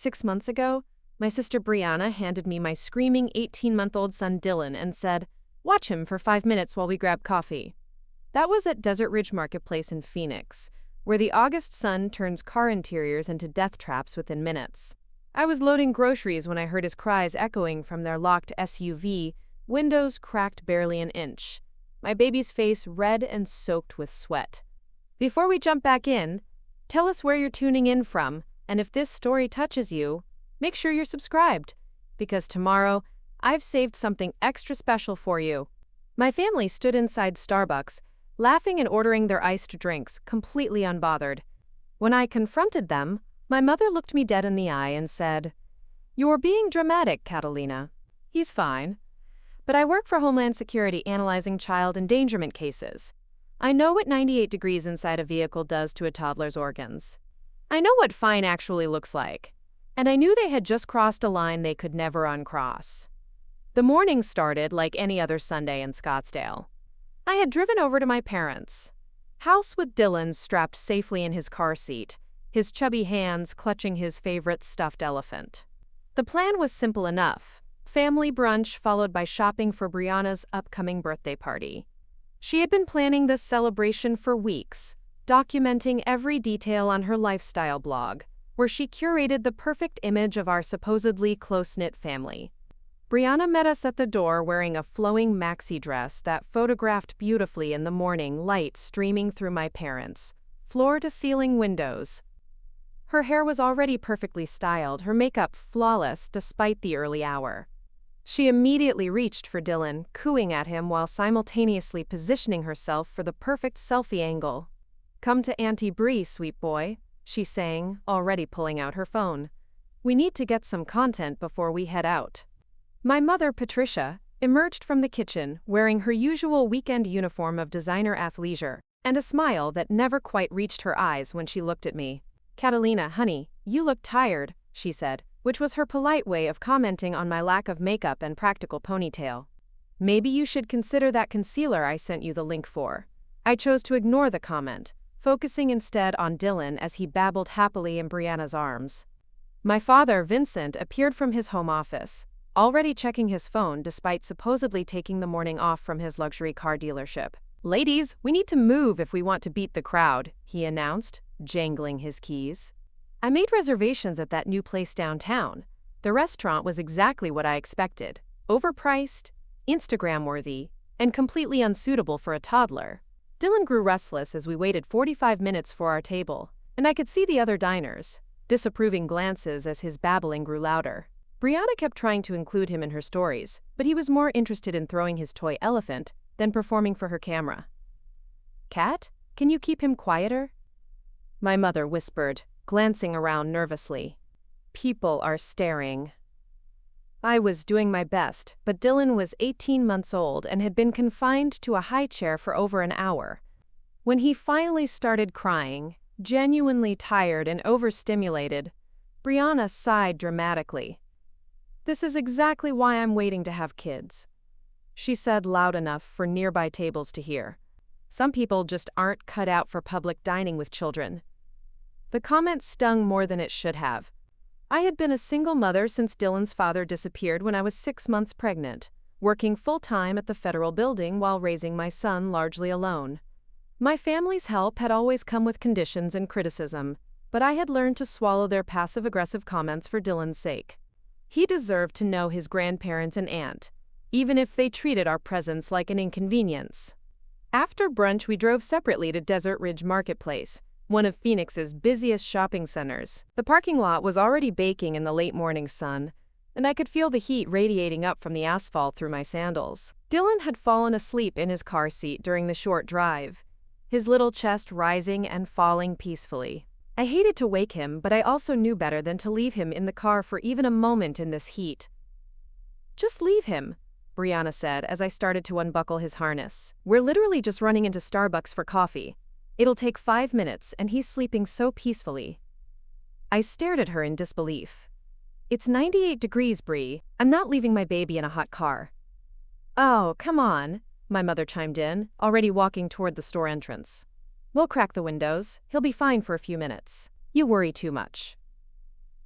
6 months ago, my sister Brianna handed me my screaming 18-month-old son Dylan and said, "Watch him for 5 minutes while we grab coffee." That was at Desert Ridge Marketplace in Phoenix, where the August sun turns car interiors into death traps within minutes. I was loading groceries when I heard his cries echoing from their locked SUV, windows cracked barely an inch, my baby's face red and soaked with sweat. Before we jump back in, tell us where you're tuning in from, and if this story touches you, make sure you're subscribed, because tomorrow, I've saved something extra special for you. My family stood inside Starbucks, laughing and ordering their iced drinks, completely unbothered. When I confronted them, my mother looked me dead in the eye and said, "You're being dramatic, Catalina. He's fine. But I work for Homeland Security analyzing child endangerment cases. I know what 98 degrees inside a vehicle does to a toddler's organs. I know what fine actually looks like. And I knew they had just crossed a line they could never uncross." The morning started like any other Sunday in Scottsdale. I had driven over to my parents' house with Dylan strapped safely in his car seat, his chubby hands clutching his favorite stuffed elephant. The plan was simple enough: family brunch followed by shopping for Brianna's upcoming birthday party. She had been planning this celebration for weeks, documenting every detail on her lifestyle blog, where she curated the perfect image of our supposedly close-knit family. Brianna met us at the door wearing a flowing maxi dress that photographed beautifully in the morning light streaming through my parents' floor-to-ceiling windows. Her hair was already perfectly styled, her makeup flawless despite the early hour. She immediately reached for Dylan, cooing at him while simultaneously positioning herself for the perfect selfie angle. "Come to Auntie Bree, sweet boy," she sang, already pulling out her phone. "We need to get some content before we head out." My mother, Patricia, emerged from the kitchen wearing her usual weekend uniform of designer athleisure and a smile that never quite reached her eyes when she looked at me. "Catalina, honey, you look tired," she said, which was her polite way of commenting on my lack of makeup and practical ponytail. "Maybe you should consider that concealer I sent you the link for." I chose to ignore the comment, focusing instead on Dylan as he babbled happily in Brianna's arms. My father, Vincent, appeared from his home office, already checking his phone despite supposedly taking the morning off from his luxury car dealership. "Ladies, we need to move if we want to beat the crowd," he announced, jangling his keys. I made reservations at that new place downtown. The restaurant was exactly what I expected: overpriced, Instagram-worthy, and completely unsuitable for a toddler. Dylan grew restless as we waited 45 minutes for our table, and I could see the other diners' disapproving glances as his babbling grew louder. Brianna kept trying to include him in her stories, but he was more interested in throwing his toy elephant than performing for her camera. "Cat, can you keep him quieter?" my mother whispered, glancing around nervously. "People are staring." I was doing my best, but Dylan was 18 months old and had been confined to a high chair for over an hour. When he finally started crying, genuinely tired and overstimulated, Brianna sighed dramatically. "This is exactly why I'm waiting to have kids," she said loud enough for nearby tables to hear. "Some people just aren't cut out for public dining with children." The comment stung more than it should have. I had been a single mother since Dylan's father disappeared when I was 6 months pregnant, working full-time at the federal building while raising my son largely alone. My family's help had always come with conditions and criticism, but I had learned to swallow their passive-aggressive comments for Dylan's sake. He deserved to know his grandparents and aunt, even if they treated our presence like an inconvenience. After brunch, we drove separately to Desert Ridge Marketplace, one of Phoenix's busiest shopping centers. The parking lot was already baking in the late morning sun, and I could feel the heat radiating up from the asphalt through my sandals. Dylan had fallen asleep in his car seat during the short drive, his little chest rising and falling peacefully. I hated to wake him, but I also knew better than to leave him in the car for even a moment in this heat. "Just leave him," Brianna said as I started to unbuckle his harness. "We're literally just running into Starbucks for coffee. It'll take 5 minutes, and he's sleeping so peacefully." I stared at her in disbelief. "It's 98 degrees, Bree. I'm not leaving my baby in a hot car." "Oh, come on," my mother chimed in, already walking toward the store entrance. "We'll crack the windows. He'll be fine for a few minutes. You worry too much."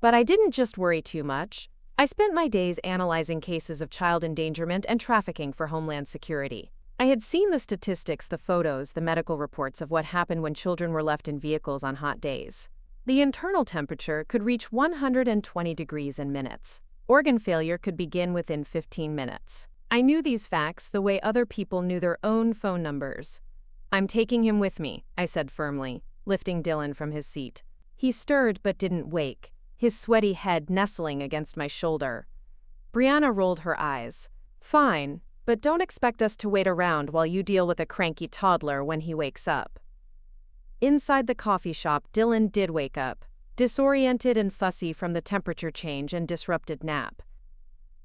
But I didn't just worry too much. I spent my days analyzing cases of child endangerment and trafficking for Homeland Security. I had seen the statistics, the photos, the medical reports of what happened when children were left in vehicles on hot days. The internal temperature could reach 120 degrees in minutes. Organ failure could begin within 15 minutes. I knew these facts the way other people knew their own phone numbers. "I'm taking him with me," I said firmly, lifting Dylan from his seat. He stirred but didn't wake, his sweaty head nestling against my shoulder. Brianna rolled her eyes. "Fine, but don't expect us to wait around while you deal with a cranky toddler when he wakes up." Inside the coffee shop, Dylan did wake up, disoriented and fussy from the temperature change and disrupted nap.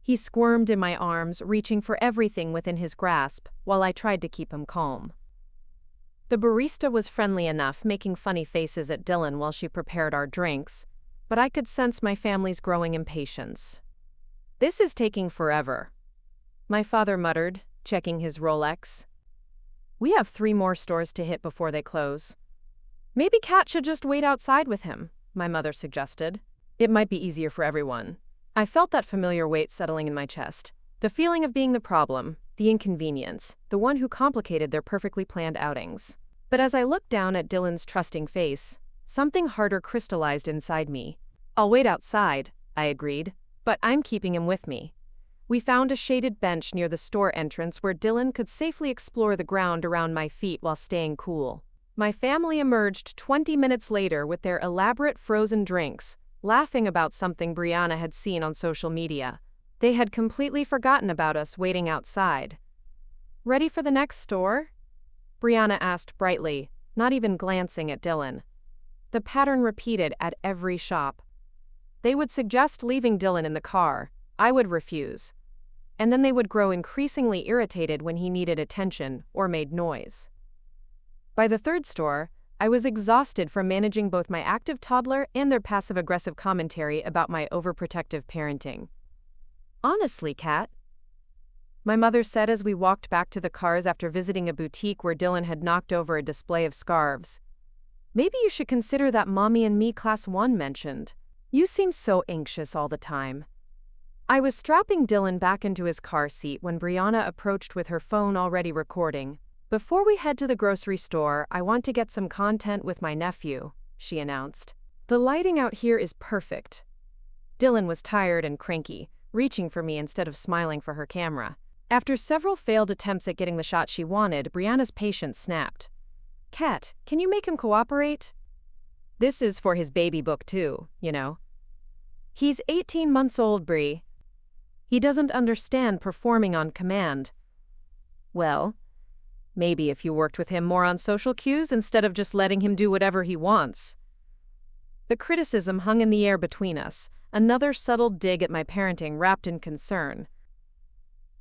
He squirmed in my arms, reaching for everything within his grasp, while I tried to keep him calm. The barista was friendly enough, making funny faces at Dylan while she prepared our drinks, but I could sense my family's growing impatience. "This is taking forever," my father muttered, checking his Rolex. "We have 3 more stores to hit before they close." "Maybe Kat should just wait outside with him," my mother suggested. "It might be easier for everyone." I felt that familiar weight settling in my chest. The feeling of being the problem, the inconvenience, the one who complicated their perfectly planned outings. But as I looked down at Dylan's trusting face, something harder crystallized inside me. "I'll wait outside," I agreed, "but I'm keeping him with me." We found a shaded bench near the store entrance where Dylan could safely explore the ground around my feet while staying cool. My family emerged 20 minutes later with their elaborate frozen drinks, laughing about something Brianna had seen on social media. They had completely forgotten about us waiting outside. "Ready for the next store?" Brianna asked brightly, not even glancing at Dylan. The pattern repeated at every shop. They would suggest leaving Dylan in the car. I would refuse. And then they would grow increasingly irritated when he needed attention or made noise. By the 3rd store, I was exhausted from managing both my active toddler and their passive-aggressive commentary about my overprotective parenting. "Honestly, Kat," my mother said as we walked back to the cars after visiting a boutique where Dylan had knocked over a display of scarves, "maybe you should consider that Mommy and Me Class 1 mentioned. You seem so anxious all the time." I was strapping Dylan back into his car seat when Brianna approached with her phone already recording. "Before we head to the grocery store, I want to get some content with my nephew," she announced. "The lighting out here is perfect." Dylan was tired and cranky, reaching for me instead of smiling for her camera. After several failed attempts at getting the shot she wanted, Brianna's patience snapped. "Kat, can you make him cooperate? This is for his baby book too, you know. He's 18 months old, Bri. He doesn't understand performing on command." "Well, maybe if you worked with him more on social cues instead of just letting him do whatever he wants." The criticism hung in the air between us, another subtle dig at my parenting wrapped in concern.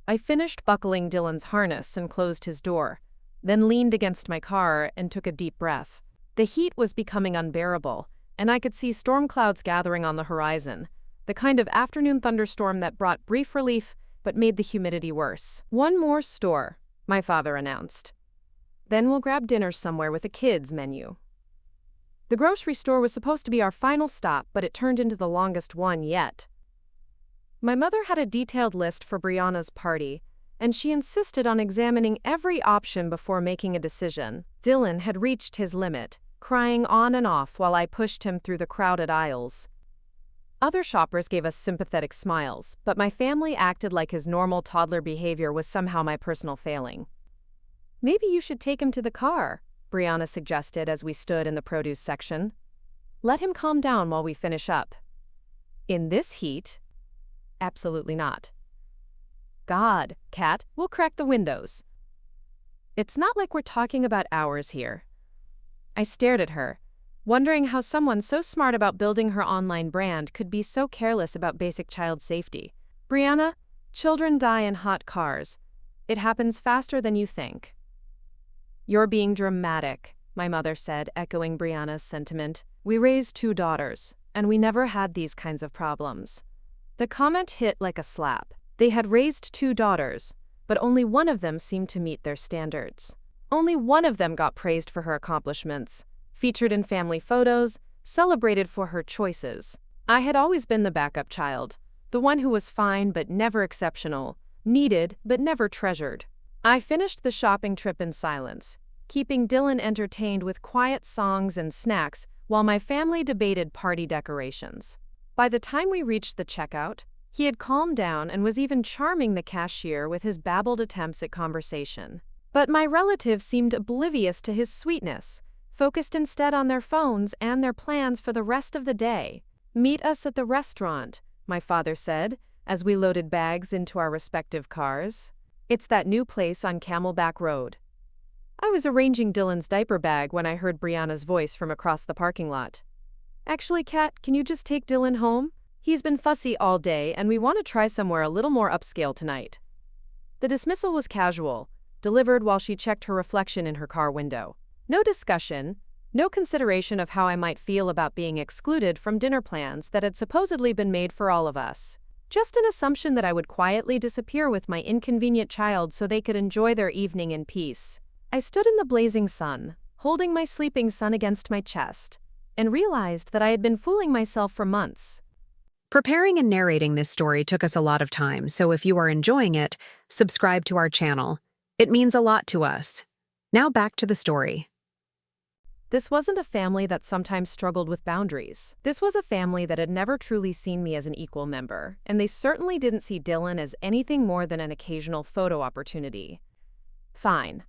I finished buckling Dylan's harness and closed his door, then leaned against my car and took a deep breath. The heat was becoming unbearable, and I could see storm clouds gathering on the horizon, the kind of afternoon thunderstorm that brought brief relief but made the humidity worse. "One more store," my father announced. "Then we'll grab dinner somewhere with a kids' menu." The grocery store was supposed to be our final stop, but it turned into the longest one yet. My mother had a detailed list for Brianna's party, and she insisted on examining every option before making a decision. Dylan had reached his limit, crying on and off while I pushed him through the crowded aisles. Other shoppers gave us sympathetic smiles, but my family acted like his normal toddler behavior was somehow my personal failing. "Maybe you should take him to the car," Brianna suggested as we stood in the produce section. "Let him calm down while we finish up." "In this heat? Absolutely not." "God, Kat, we'll crack the windows." "It's not like we're talking about hours here." I stared at her, wondering how someone so smart about building her online brand could be so careless about basic child safety. "Brianna, children die in hot cars. It happens faster than you think." "You're being dramatic," my mother said, echoing Brianna's sentiment. "We raised 2 daughters, and we never had these kinds of problems." The comment hit like a slap. They had raised 2 daughters, but only one of them seemed to meet their standards. Only one of them got praised for her accomplishments, featured in family photos, celebrated for her choices. I had always been the backup child, the one who was fine but never exceptional, needed but never treasured. I finished the shopping trip in silence, keeping Dylan entertained with quiet songs and snacks while my family debated party decorations. By the time we reached the checkout, he had calmed down and was even charming the cashier with his babbled attempts at conversation. But my relatives seemed oblivious to his sweetness, focused instead on their phones and their plans for the rest of the day. "Meet us at the restaurant," my father said, as we loaded bags into our respective cars. "It's that new place on Camelback Road." I was arranging Dylan's diaper bag when I heard Brianna's voice from across the parking lot. "Actually, Kat, can you just take Dylan home? He's been fussy all day and we want to try somewhere a little more upscale tonight." The dismissal was casual, delivered while she checked her reflection in her car window. No discussion, no consideration of how I might feel about being excluded from dinner plans that had supposedly been made for all of us. Just an assumption that I would quietly disappear with my inconvenient child so they could enjoy their evening in peace. I stood in the blazing sun, holding my sleeping son against my chest, and realized that I had been fooling myself for months. Preparing and narrating this story took us a lot of time, so if you are enjoying it, subscribe to our channel. It means a lot to us. Now back to the story. This wasn't a family that sometimes struggled with boundaries. This was a family that had never truly seen me as an equal member, and they certainly didn't see Dylan as anything more than an occasional photo opportunity. "Fine,"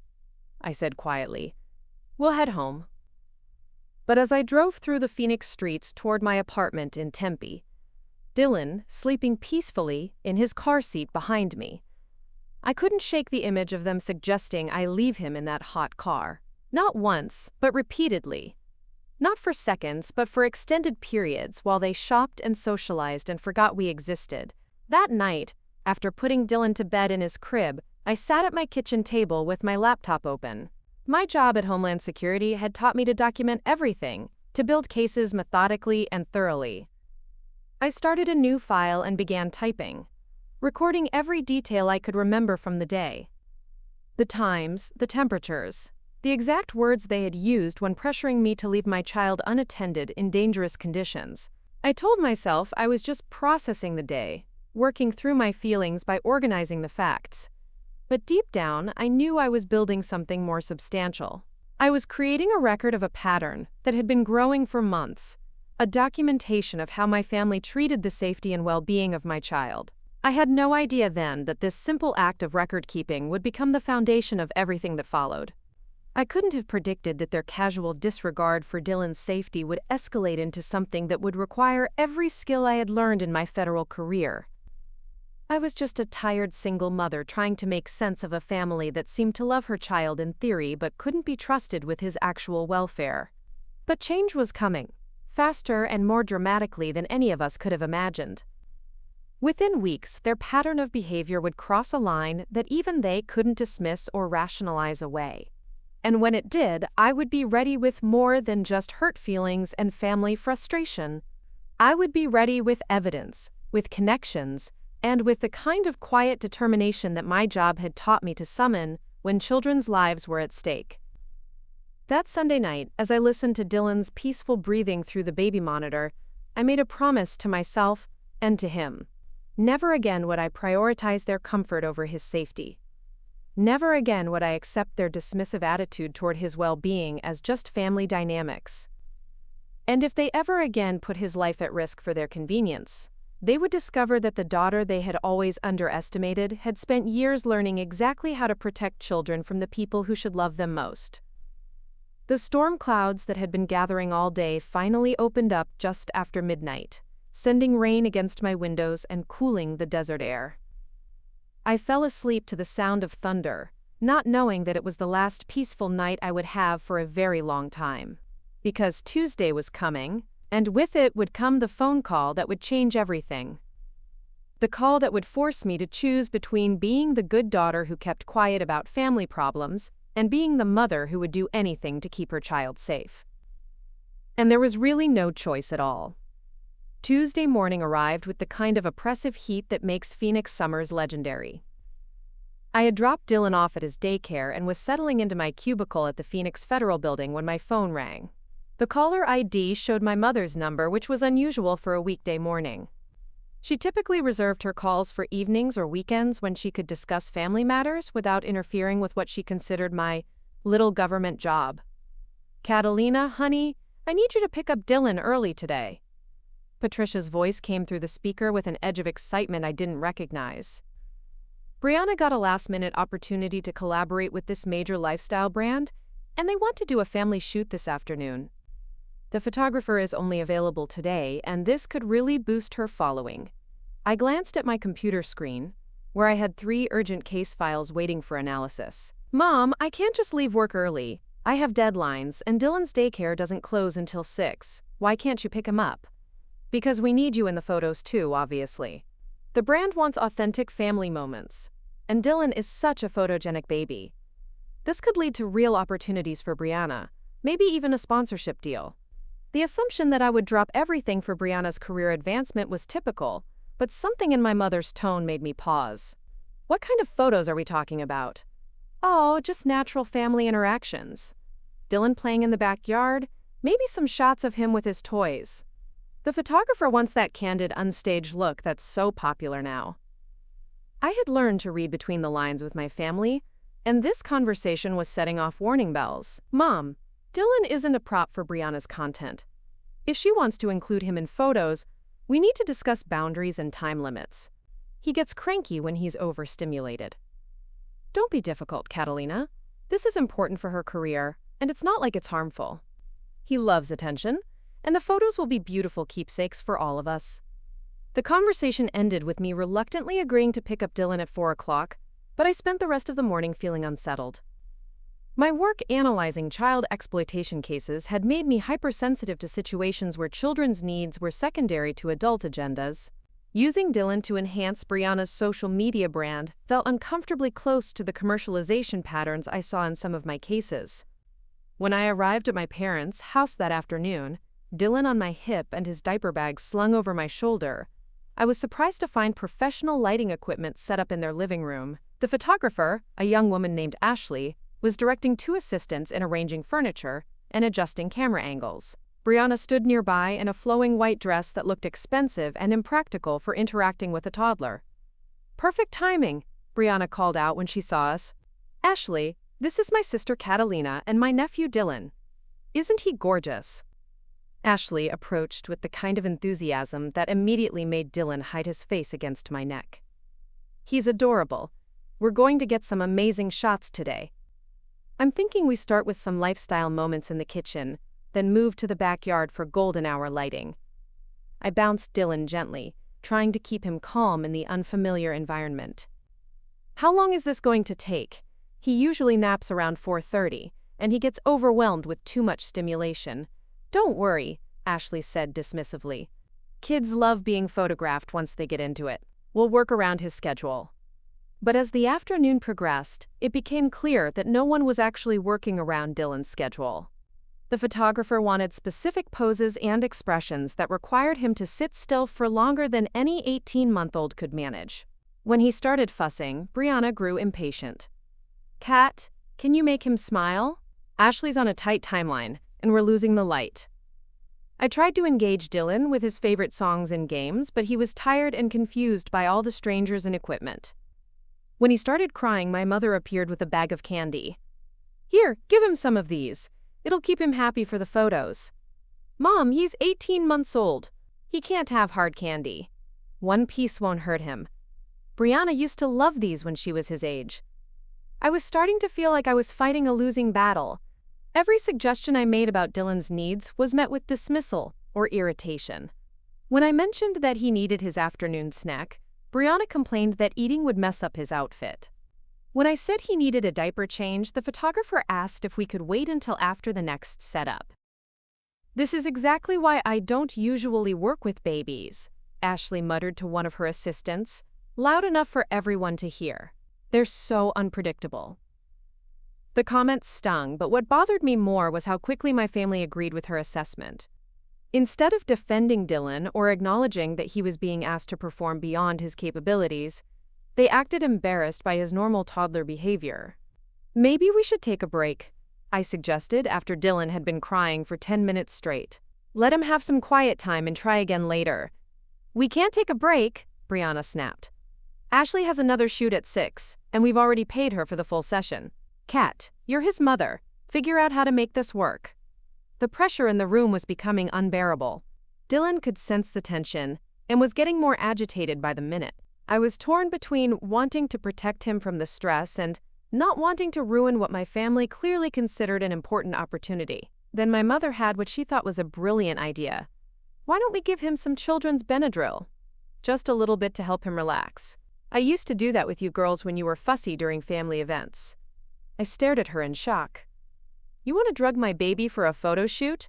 I said quietly. "We'll head home." But as I drove through the Phoenix streets toward my apartment in Tempe, Dylan, sleeping peacefully in his car seat behind me, I couldn't shake the image of them suggesting I leave him in that hot car. Not once, but repeatedly. Not for seconds, but for extended periods while they shopped and socialized and forgot we existed. That night, after putting Dylan to bed in his crib, I sat at my kitchen table with my laptop open. My job at Homeland Security had taught me to document everything, to build cases methodically and thoroughly. I started a new file and began typing, recording every detail I could remember from the day. The times, the temperatures, the exact words they had used when pressuring me to leave my child unattended in dangerous conditions. I told myself I was just processing the day, working through my feelings by organizing the facts. But deep down, I knew I was building something more substantial. I was creating a record of a pattern that had been growing for months, a documentation of how my family treated the safety and well-being of my child. I had no idea then that this simple act of record-keeping would become the foundation of everything that followed. I couldn't have predicted that their casual disregard for Dylan's safety would escalate into something that would require every skill I had learned in my federal career. I was just a tired single mother trying to make sense of a family that seemed to love her child in theory but couldn't be trusted with his actual welfare. But change was coming, faster and more dramatically than any of us could have imagined. Within weeks, their pattern of behavior would cross a line that even they couldn't dismiss or rationalize away. And when it did, I would be ready with more than just hurt feelings and family frustration. I would be ready with evidence, with connections, and with the kind of quiet determination that my job had taught me to summon when children's lives were at stake. That Sunday night, as I listened to Dylan's peaceful breathing through the baby monitor, I made a promise to myself and to him. Never again would I prioritize their comfort over his safety. Never again would I accept their dismissive attitude toward his well-being as just family dynamics. And if they ever again put his life at risk for their convenience, they would discover that the daughter they had always underestimated had spent years learning exactly how to protect children from the people who should love them most. The storm clouds that had been gathering all day finally opened up just after midnight, sending rain against my windows and cooling the desert air. I fell asleep to the sound of thunder, not knowing that it was the last peaceful night I would have for a very long time. Because Tuesday was coming, and with it would come the phone call that would change everything. The call that would force me to choose between being the good daughter who kept quiet about family problems and being the mother who would do anything to keep her child safe. And there was really no choice at all. Tuesday morning arrived with the kind of oppressive heat that makes Phoenix summers legendary. I had dropped Dylan off at his daycare and was settling into my cubicle at the Phoenix Federal Building when my phone rang. The caller ID showed my mother's number, which was unusual for a weekday morning. She typically reserved her calls for evenings or weekends when she could discuss family matters without interfering with what she considered my little government job. "Catalina, honey, I need you to pick up Dylan early today." Patricia's voice came through the speaker with an edge of excitement I didn't recognize. Brianna got a last-minute opportunity to collaborate with this major lifestyle brand, and they want to do a family shoot this afternoon. The photographer is only available today, and this could really boost her following. I glanced at my computer screen, where I had 3 urgent case files waiting for analysis. "Mom, I can't just leave work early. I have deadlines, and Dylan's daycare doesn't close until 6. Why can't you pick him up?" "Because we need you in the photos too, obviously. The brand wants authentic family moments, and Dylan is such a photogenic baby. This could lead to real opportunities for Brianna, maybe even a sponsorship deal." The assumption that I would drop everything for Brianna's career advancement was typical, but something in my mother's tone made me pause. "What kind of photos are we talking about?" "Oh, just natural family interactions. Dylan playing in the backyard, maybe some shots of him with his toys." The photographer wants that candid, unstaged look that's so popular now. I had learned to read between the lines with my family, and this conversation was setting off warning bells. "Mom, Dylan isn't a prop for Brianna's content. If she wants to include him in photos, we need to discuss boundaries and time limits. He gets cranky when he's overstimulated." "Don't be difficult, Catalina. This is important for her career, and it's not like it's harmful. He loves attention, and the photos will be beautiful keepsakes for all of us." The conversation ended with me reluctantly agreeing to pick up Dylan at 4 o'clock, but I spent the rest of the morning feeling unsettled. My work analyzing child exploitation cases had made me hypersensitive to situations where children's needs were secondary to adult agendas. Using Dylan to enhance Brianna's social media brand felt uncomfortably close to the commercialization patterns I saw in some of my cases. When I arrived at my parents' house that afternoon, Dylan on my hip and his diaper bag slung over my shoulder, I was surprised to find professional lighting equipment set up in their living room. The photographer, a young woman named Ashley, was directing 2 assistants in arranging furniture and adjusting camera angles. Brianna stood nearby in a flowing white dress that looked expensive and impractical for interacting with a toddler. "Perfect timing," Brianna called out when she saw us. "Ashley, this is my sister Catalina and my nephew Dylan. Isn't he gorgeous?" Ashley approached with the kind of enthusiasm that immediately made Dylan hide his face against my neck. "He's adorable. We're going to get some amazing shots today. I'm thinking we start with some lifestyle moments in the kitchen, then move to the backyard for golden hour lighting." I bounced Dylan gently, trying to keep him calm in the unfamiliar environment. "How long is this going to take? He usually naps around 4:30, and he gets overwhelmed with too much stimulation." "Don't worry," Ashley said dismissively. "Kids love being photographed once they get into it. We'll work around his schedule." But as the afternoon progressed, it became clear that no one was actually working around Dylan's schedule. The photographer wanted specific poses and expressions that required him to sit still for longer than any 18-month-old could manage. When he started fussing, Brianna grew impatient. "Kat, can you make him smile? Ashley's on a tight timeline, and we're losing the light." I tried to engage Dylan with his favorite songs and games, but he was tired and confused by all the strangers and equipment. When he started crying, my mother appeared with a bag of candy. "Here, give him some of these. It'll keep him happy for the photos." "Mom, he's 18 months old. He can't have hard candy. One piece won't hurt him. Brianna used to love these when she was his age." I was starting to feel like I was fighting a losing battle. Every suggestion I made about Dylan's needs was met with dismissal or irritation. When I mentioned that he needed his afternoon snack, Brianna complained that eating would mess up his outfit. When I said he needed a diaper change, the photographer asked if we could wait until after the next setup. "This is exactly why I don't usually work with babies," Ashley muttered to one of her assistants, loud enough for everyone to hear. "They're so unpredictable." The comments stung, but what bothered me more was how quickly my family agreed with her assessment. Instead of defending Dylan or acknowledging that he was being asked to perform beyond his capabilities, they acted embarrassed by his normal toddler behavior. "Maybe we should take a break. I suggested after Dylan had been crying for 10 minutes straight. Let him have some quiet time and try again later. We can't take a break, Brianna snapped. Ashley has another shoot at 6, and we've already paid her for the full session. Kat, you're his mother. Figure out how to make this work. The pressure in the room was becoming unbearable. Dylan could sense the tension and was getting more agitated by the minute. I was torn between wanting to protect him from the stress and not wanting to ruin what my family clearly considered an important opportunity. Then my mother had what she thought was a brilliant idea. Why don't we give him some children's Benadryl? Just a little bit to help him relax. I used to do that with you girls when you were fussy during family events. I stared at her in shock. You want to drug my baby for a photo shoot?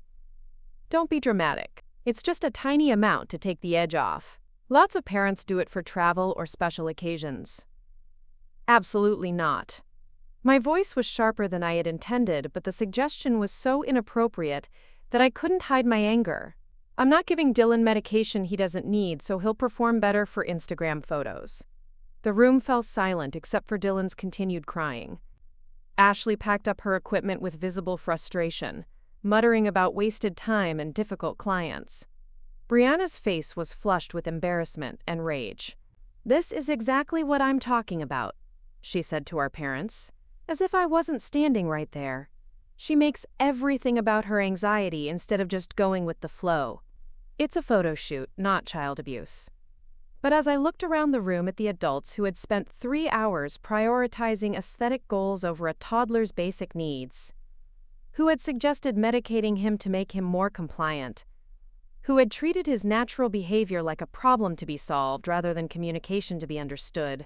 Don't be dramatic. It's just a tiny amount to take the edge off. Lots of parents do it for travel or special occasions. Absolutely not. My voice was sharper than I had intended, but the suggestion was so inappropriate that I couldn't hide my anger. I'm not giving Dylan medication he doesn't need, so he'll perform better for Instagram photos. The room fell silent except for Dylan's continued crying. Ashley packed up her equipment with visible frustration, muttering about wasted time and difficult clients. Brianna's face was flushed with embarrassment and rage. This is exactly what I'm talking about, she said to our parents, as if I wasn't standing right there. She makes everything about her anxiety instead of just going with the flow. It's a photo shoot, not child abuse. But as I looked around the room at the adults who had spent 3 hours prioritizing aesthetic goals over a toddler's basic needs, who had suggested medicating him to make him more compliant, who had treated his natural behavior like a problem to be solved rather than communication to be understood,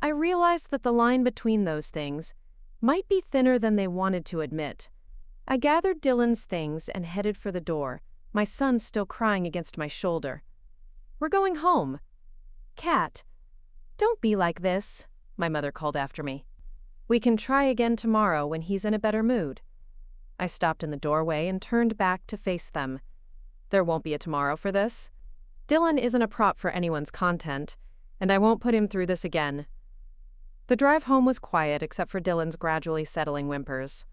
I realized that the line between those things might be thinner than they wanted to admit. I gathered Dylan's things and headed for the door, my son still crying against my shoulder. We're going home. Kat, don't be like this, my mother called after me. We can try again tomorrow when he's in a better mood. I stopped in the doorway and turned back to face them. There won't be a tomorrow for this. Dylan isn't a prop for anyone's content, and I won't put him through this again. The drive home was quiet except for Dylan's gradually settling whimpers.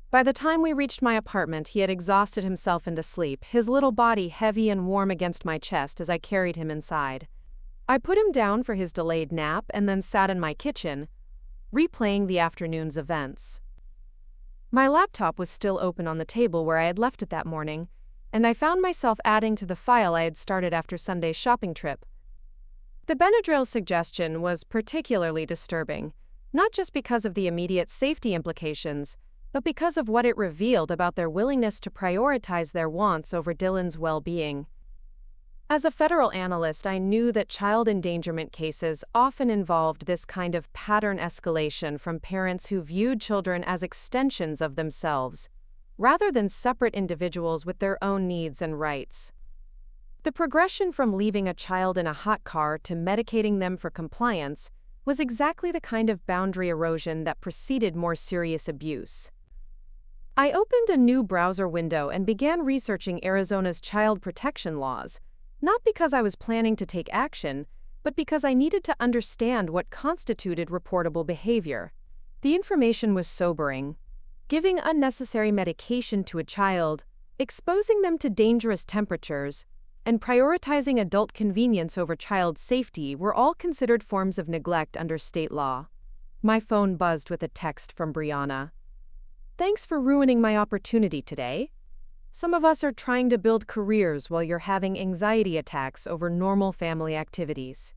By the time we reached my apartment, he had exhausted himself into sleep, his little body heavy and warm against my chest as I carried him inside. I put him down for his delayed nap and then sat in my kitchen, replaying the afternoon's events. My laptop was still open on the table where I had left it that morning, and I found myself adding to the file I had started after Sunday's shopping trip. The Benadryl suggestion was particularly disturbing, not just because of the immediate safety implications, but because of what it revealed about their willingness to prioritize their wants over Dylan's well-being. As a federal analyst, I knew that child endangerment cases often involved this kind of pattern escalation from parents who viewed children as extensions of themselves, rather than separate individuals with their own needs and rights. The progression from leaving a child in a hot car to medicating them for compliance was exactly the kind of boundary erosion that preceded more serious abuse. I opened a new browser window and began researching Arizona's child protection laws, not because I was planning to take action, but because I needed to understand what constituted reportable behavior. The information was sobering. Giving unnecessary medication to a child, exposing them to dangerous temperatures, and prioritizing adult convenience over child safety were all considered forms of neglect under state law. My phone buzzed with a text from Brianna. Thanks for ruining my opportunity today. Some of us are trying to build careers while you're having anxiety attacks over normal family activities.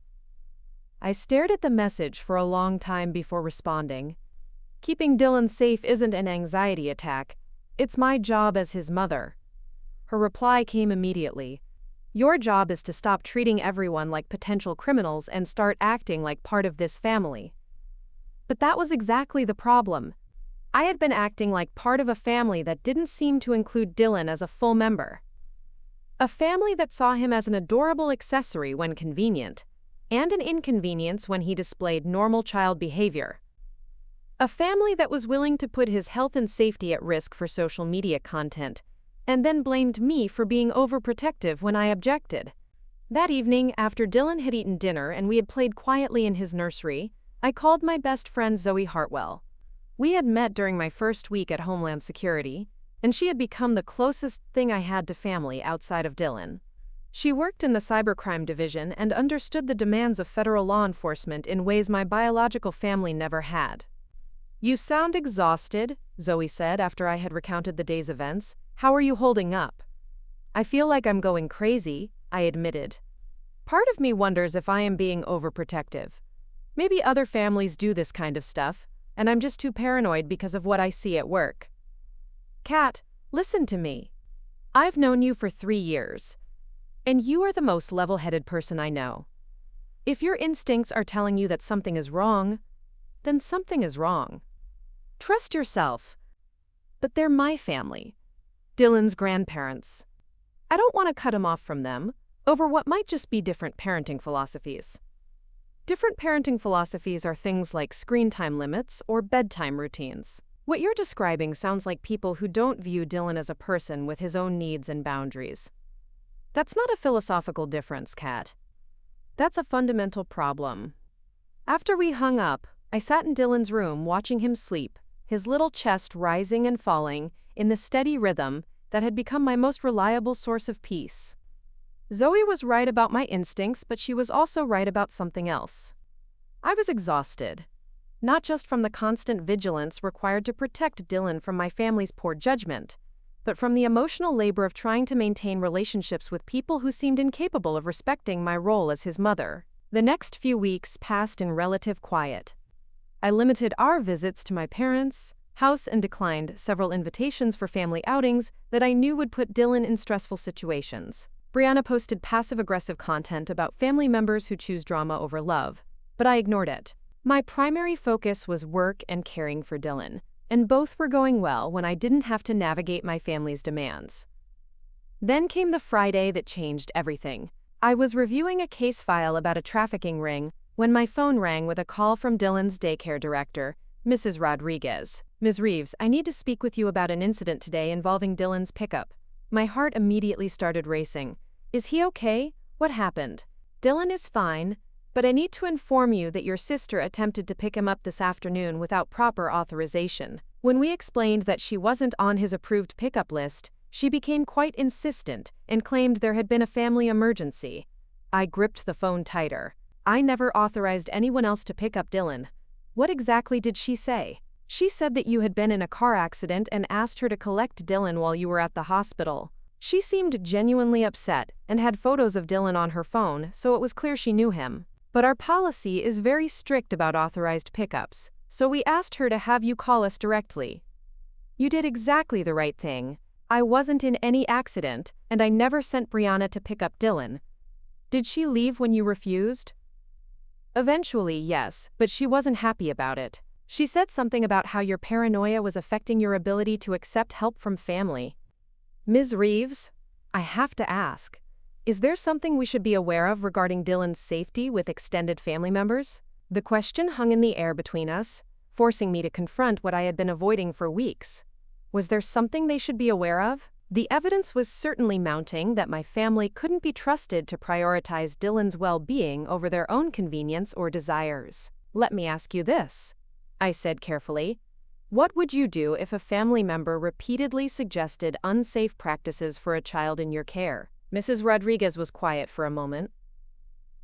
I stared at the message for a long time before responding. Keeping Dylan safe isn't an anxiety attack. It's my job as his mother. Her reply came immediately. Your job is to stop treating everyone like potential criminals and start acting like part of this family. But that was exactly the problem. I had been acting like part of a family that didn't seem to include Dylan as a full member. A family that saw him as an adorable accessory when convenient, and an inconvenience when he displayed normal child behavior. A family that was willing to put his health and safety at risk for social media content, and then blamed me for being overprotective when I objected. That evening, after Dylan had eaten dinner and we had played quietly in his nursery, I called my best friend Zoe Hartwell. We had met during my first week at Homeland Security, and she had become the closest thing I had to family outside of Dylan. She worked in the cybercrime division and understood the demands of federal law enforcement in ways my biological family never had. "You sound exhausted," Zoe said after I had recounted the day's events. "How are you holding up?" "I feel like I'm going crazy," I admitted. Part of me wonders if I am being overprotective. Maybe other families do this kind of stuff, and I'm just too paranoid because of what I see at work. "Kat, listen to me. I've known you for 3 years, and you are the most level-headed person I know. If your instincts are telling you that something is wrong, then something is wrong. Trust yourself." But they're my family, Dylan's grandparents. I don't want to cut him off from them over what might just be different parenting philosophies. Different parenting philosophies are things like screen time limits or bedtime routines. What you're describing sounds like people who don't view Dylan as a person with his own needs and boundaries. That's not a philosophical difference, Kat. That's a fundamental problem. After we hung up, I sat in Dylan's room watching him sleep, his little chest rising and falling in the steady rhythm that had become my most reliable source of peace. Zoe was right about my instincts, but she was also right about something else. I was exhausted, not just from the constant vigilance required to protect Dylan from my family's poor judgment, but from the emotional labor of trying to maintain relationships with people who seemed incapable of respecting my role as his mother. The next few weeks passed in relative quiet. I limited our visits to my parents' house and declined several invitations for family outings that I knew would put Dylan in stressful situations. Brianna posted passive-aggressive content about family members who choose drama over love, but I ignored it. My primary focus was work and caring for Dylan, and both were going well when I didn't have to navigate my family's demands. Then came the Friday that changed everything. I was reviewing a case file about a trafficking ring when my phone rang with a call from Dylan's daycare director, Mrs. Rodriguez. "Ms. Reeves, I need to speak with you about an incident today involving Dylan's pickup." My heart immediately started racing. "Is he okay? What happened?" "Dylan is fine, but I need to inform you that your sister attempted to pick him up this afternoon without proper authorization." When we explained that she wasn't on his approved pickup list, she became quite insistent and claimed there had been a family emergency. I gripped the phone tighter. "I never authorized anyone else to pick up Dylan." "What exactly did she say?" "She said that you had been in a car accident and asked her to collect Dylan while you were at the hospital." She seemed genuinely upset and had photos of Dylan on her phone, so it was clear she knew him. "But our policy is very strict about authorized pickups, so we asked her to have you call us directly." "You did exactly the right thing. I wasn't in any accident, and I never sent Brianna to pick up Dylan." "Did she leave when you refused?" "Eventually, yes, but she wasn't happy about it. She said something about how your paranoia was affecting your ability to accept help from family." "Ms. Reeves, I have to ask, is there something we should be aware of regarding Dylan's safety with extended family members?" The question hung in the air between us, forcing me to confront what I had been avoiding for weeks. Was there something they should be aware of? The evidence was certainly mounting that my family couldn't be trusted to prioritize Dylan's well-being over their own convenience or desires. "Let me ask you this," I said carefully. "What would you do if a family member repeatedly suggested unsafe practices for a child in your care?" Mrs. Rodriguez was quiet for a moment.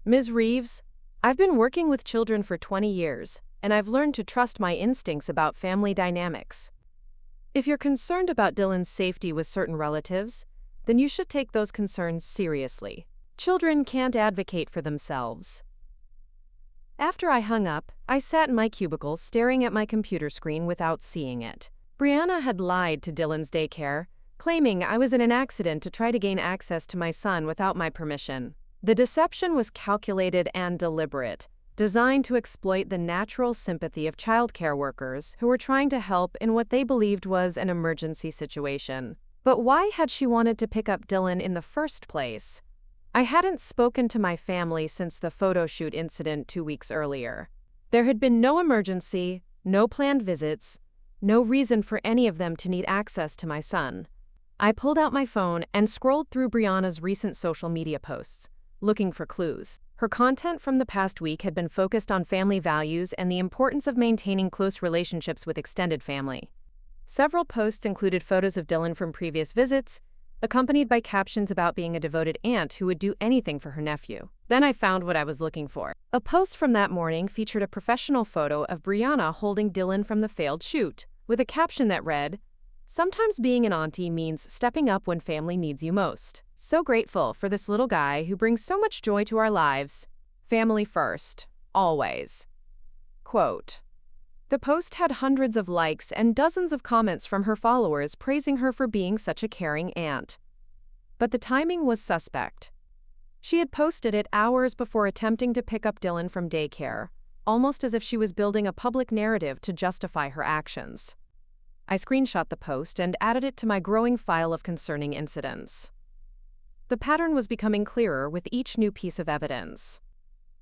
"Ms. Reeves, I've been working with children for 20 years, and I've learned to trust my instincts about family dynamics. If you're concerned about Dylan's safety with certain relatives, then you should take those concerns seriously. Children can't advocate for themselves." After I hung up, I sat in my cubicle staring at my computer screen without seeing it. Brianna had lied to Dylan's daycare, claiming I was in an accident to try to gain access to my son without my permission. The deception was calculated and deliberate, designed to exploit the natural sympathy of childcare workers who were trying to help in what they believed was an emergency situation. But why had she wanted to pick up Dylan in the first place? I hadn't spoken to my family since the photo shoot incident 2 weeks earlier. There had been no emergency, no planned visits, no reason for any of them to need access to my son. I pulled out my phone and scrolled through Brianna's recent social media posts, looking for clues. Her content from the past week had been focused on family values and the importance of maintaining close relationships with extended family. Several posts included photos of Dylan from previous visits, accompanied by captions about being a devoted aunt who would do anything for her nephew. Then I found what I was looking for. A post from that morning featured a professional photo of Brianna holding Dylan from the failed shoot, with a caption that read, "Sometimes being an auntie means stepping up when family needs you most. So grateful for this little guy who brings so much joy to our lives. Family first, always." Quote. The post had hundreds of likes and dozens of comments from her followers praising her for being such a caring aunt. But the timing was suspect. She had posted it hours before attempting to pick up Dylan from daycare, almost as if she was building a public narrative to justify her actions. I screenshot the post and added it to my growing file of concerning incidents. The pattern was becoming clearer with each new piece of evidence.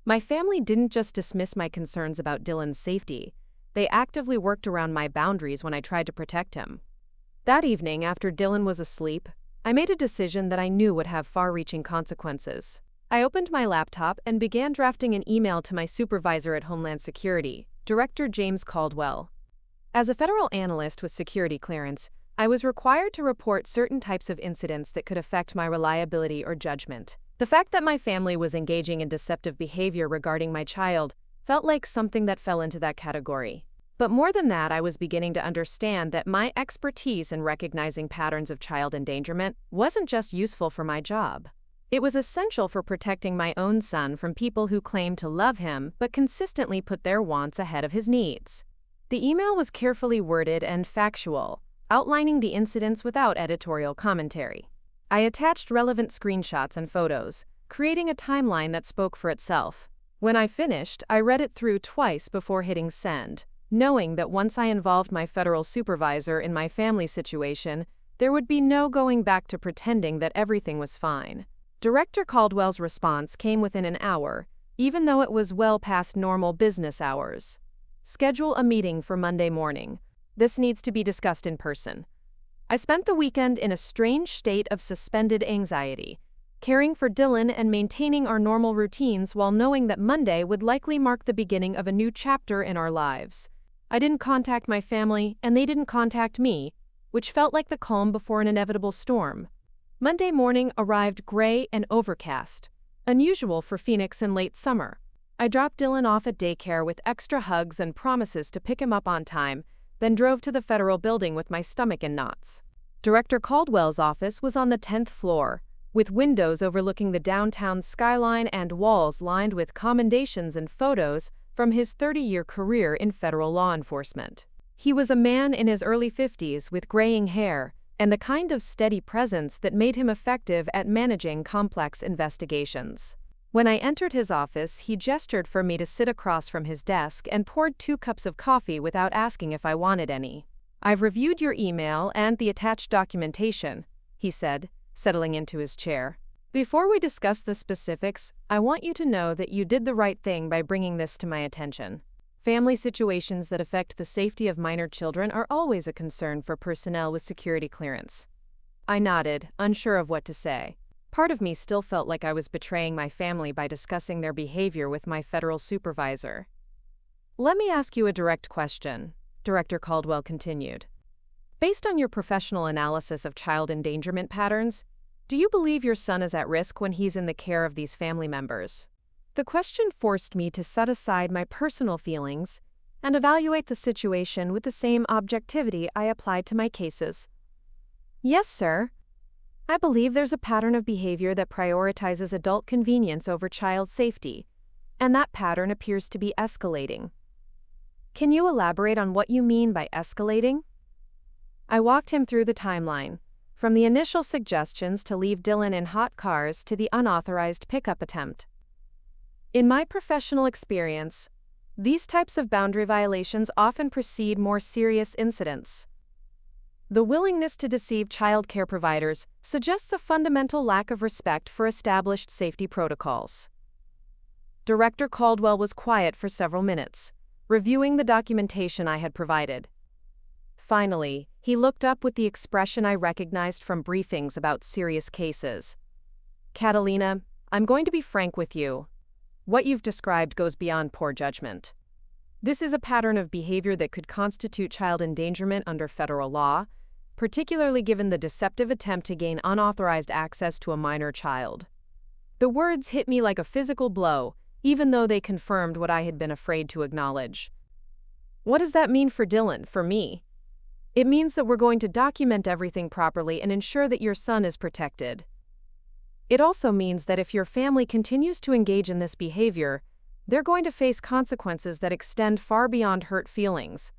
My family didn't just dismiss my concerns about Dylan's safety. They actively worked around my boundaries when I tried to protect him. That evening, after Dylan was asleep, I made a decision that I knew would have far-reaching consequences. I opened my laptop and began drafting an email to my supervisor at Homeland Security, Director James Caldwell. As a federal analyst with security clearance, I was required to report certain types of incidents that could affect my reliability or judgment. The fact that my family was engaging in deceptive behavior regarding my child felt like something that fell into that category. But more than that, I was beginning to understand that my expertise in recognizing patterns of child endangerment wasn't just useful for my job. It was essential for protecting my own son from people who claimed to love him but consistently put their wants ahead of his needs. The email was carefully worded and factual, outlining the incidents without editorial commentary. I attached relevant screenshots and photos, creating a timeline that spoke for itself. When I finished, I read it through twice before hitting send, knowing that once I involved my federal supervisor in my family situation, there would be no going back to pretending that everything was fine. Director Caldwell's response came within an hour, even though it was well past normal business hours. Schedule a meeting for Monday morning. This needs to be discussed in person. I spent the weekend in a strange state of suspended anxiety, caring for Dylan and maintaining our normal routines while knowing that Monday would likely mark the beginning of a new chapter in our lives. I didn't contact my family, and they didn't contact me, which felt like the calm before an inevitable storm. Monday morning arrived gray and overcast, unusual for Phoenix in late summer. I dropped Dylan off at daycare with extra hugs and promises to pick him up on time, then drove to the federal building with my stomach in knots. Director Caldwell's office was on the 10th floor, with windows overlooking the downtown skyline and walls lined with commendations and photos from his 30-year career in federal law enforcement. He was a man in his early 50s with graying hair and the kind of steady presence that made him effective at managing complex investigations. When I entered his office, he gestured for me to sit across from his desk and poured 2 cups of coffee without asking if I wanted any. "I've reviewed your email and the attached documentation," he said, settling into his chair. "Before we discuss the specifics, I want you to know that you did the right thing by bringing this to my attention. Family situations that affect the safety of minor children are always a concern for personnel with security clearance." I nodded, unsure of what to say. Part of me still felt like I was betraying my family by discussing their behavior with my federal supervisor. "Let me ask you a direct question," Director Caldwell continued. "Based on your professional analysis of child endangerment patterns, do you believe your son is at risk when he's in the care of these family members?" The question forced me to set aside my personal feelings and evaluate the situation with the same objectivity I applied to my cases. "Yes, sir. I believe there's a pattern of behavior that prioritizes adult convenience over child safety, and that pattern appears to be escalating." "Can you elaborate on what you mean by escalating?" I walked him through the timeline, from the initial suggestions to leave Dylan in hot cars to the unauthorized pickup attempt. In my professional experience, these types of boundary violations often precede more serious incidents. The willingness to deceive child care providers suggests a fundamental lack of respect for established safety protocols. Director Caldwell was quiet for several minutes, reviewing the documentation I had provided. Finally, he looked up with the expression I recognized from briefings about serious cases. "Catalina, I'm going to be frank with you. What you've described goes beyond poor judgment. This is a pattern of behavior that could constitute child endangerment under federal law, particularly given the deceptive attempt to gain unauthorized access to a minor child. The words hit me like a physical blow, even though they confirmed what I had been afraid to acknowledge. What does that mean for Dylan, for me? It means that we're going to document everything properly and ensure that your son is protected. It also means that if your family continues to engage in this behavior, they're going to face consequences that extend far beyond hurt feelings.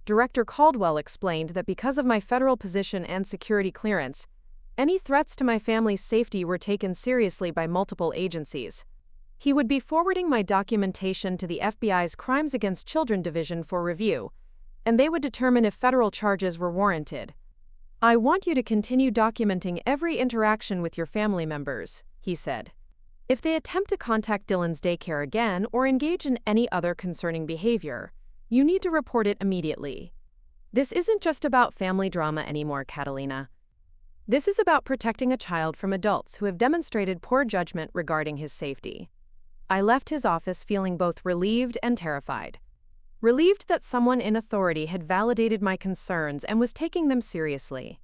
Director Caldwell explained that because of my federal position and security clearance, any threats to my family's safety were taken seriously by multiple agencies. He would be forwarding my documentation to the FBI's Crimes Against Children Division for review, and they would determine if federal charges were warranted. I want you to continue documenting every interaction with your family members, he said. If they attempt to contact Dylan's daycare again or engage in any other concerning behavior, you need to report it immediately. This isn't just about family drama anymore, Catalina. This is about protecting a child from adults who have demonstrated poor judgment regarding his safety. I left his office feeling both relieved and terrified. Relieved that someone in authority had validated my concerns and was taking them seriously.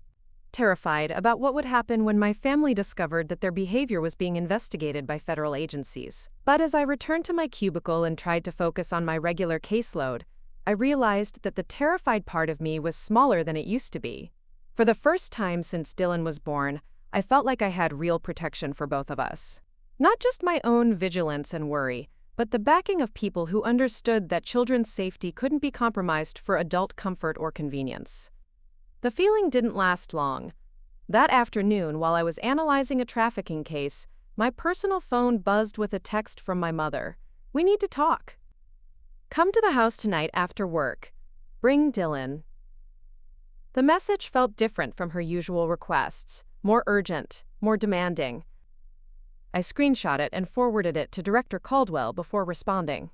Terrified about what would happen when my family discovered that their behavior was being investigated by federal agencies. But as I returned to my cubicle and tried to focus on my regular caseload, I realized that the terrified part of me was smaller than it used to be. For the first time since Dylan was born, I felt like I had real protection for both of us. Not just my own vigilance and worry, but the backing of people who understood that children's safety couldn't be compromised for adult comfort or convenience. The feeling didn't last long. That afternoon, while I was analyzing a trafficking case, my personal phone buzzed with a text from my mother. "We need to talk. Come to the house tonight after work. Bring Dylan." The message felt different from her usual requests, more urgent, more demanding. I screenshot it and forwarded it to Director Caldwell before responding.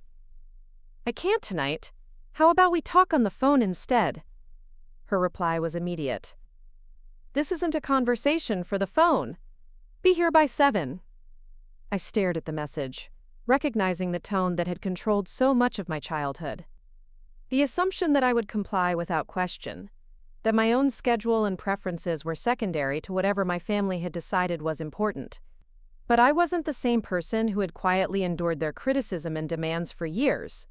"I can't tonight. How about we talk on the phone instead?" Her reply was immediate. "This isn't a conversation for the phone. Be here by 7. I stared at the message, recognizing the tone that had controlled so much of my childhood. The assumption that I would comply without question, that my own schedule and preferences were secondary to whatever my family had decided was important. But I wasn't the same person who had quietly endured their criticism and demands for years.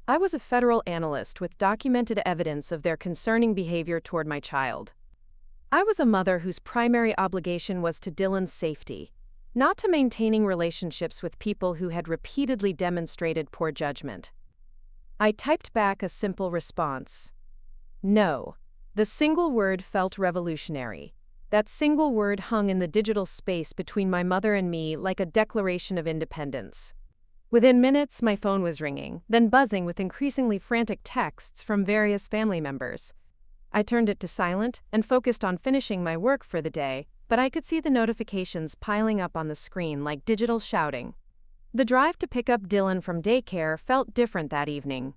I was a federal analyst with documented evidence of their concerning behavior toward my child. I was a mother whose primary obligation was to Dylan's safety, not to maintaining relationships with people who had repeatedly demonstrated poor judgment. I typed back a simple response. No. The single word felt revolutionary. That single word hung in the digital space between my mother and me like a declaration of independence. Within minutes, my phone was ringing, then buzzing with increasingly frantic texts from various family members. I turned it to silent and focused on finishing my work for the day, but I could see the notifications piling up on the screen like digital shouting. The drive to pick up Dylan from daycare felt different that evening.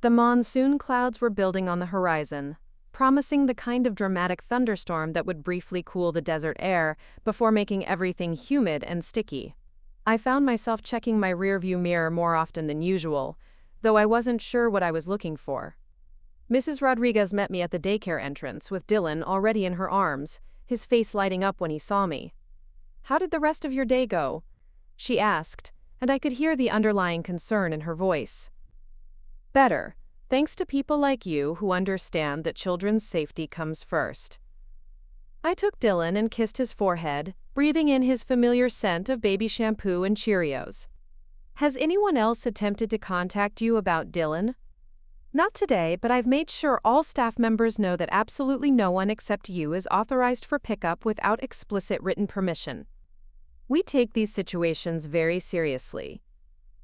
The monsoon clouds were building on the horizon, promising the kind of dramatic thunderstorm that would briefly cool the desert air before making everything humid and sticky. I found myself checking my rearview mirror more often than usual, though I wasn't sure what I was looking for. Mrs. Rodriguez met me at the daycare entrance with Dylan already in her arms, his face lighting up when he saw me. "How did the rest of your day go?" she asked, and I could hear the underlying concern in her voice. "Better. Thanks to people like you who understand that children's safety comes first." I took Dylan and kissed his forehead, breathing in his familiar scent of baby shampoo and Cheerios. "Has anyone else attempted to contact you about Dylan?" "Not today, but I've made sure all staff members know that absolutely no one except you is authorized for pickup without explicit written permission. We take these situations very seriously."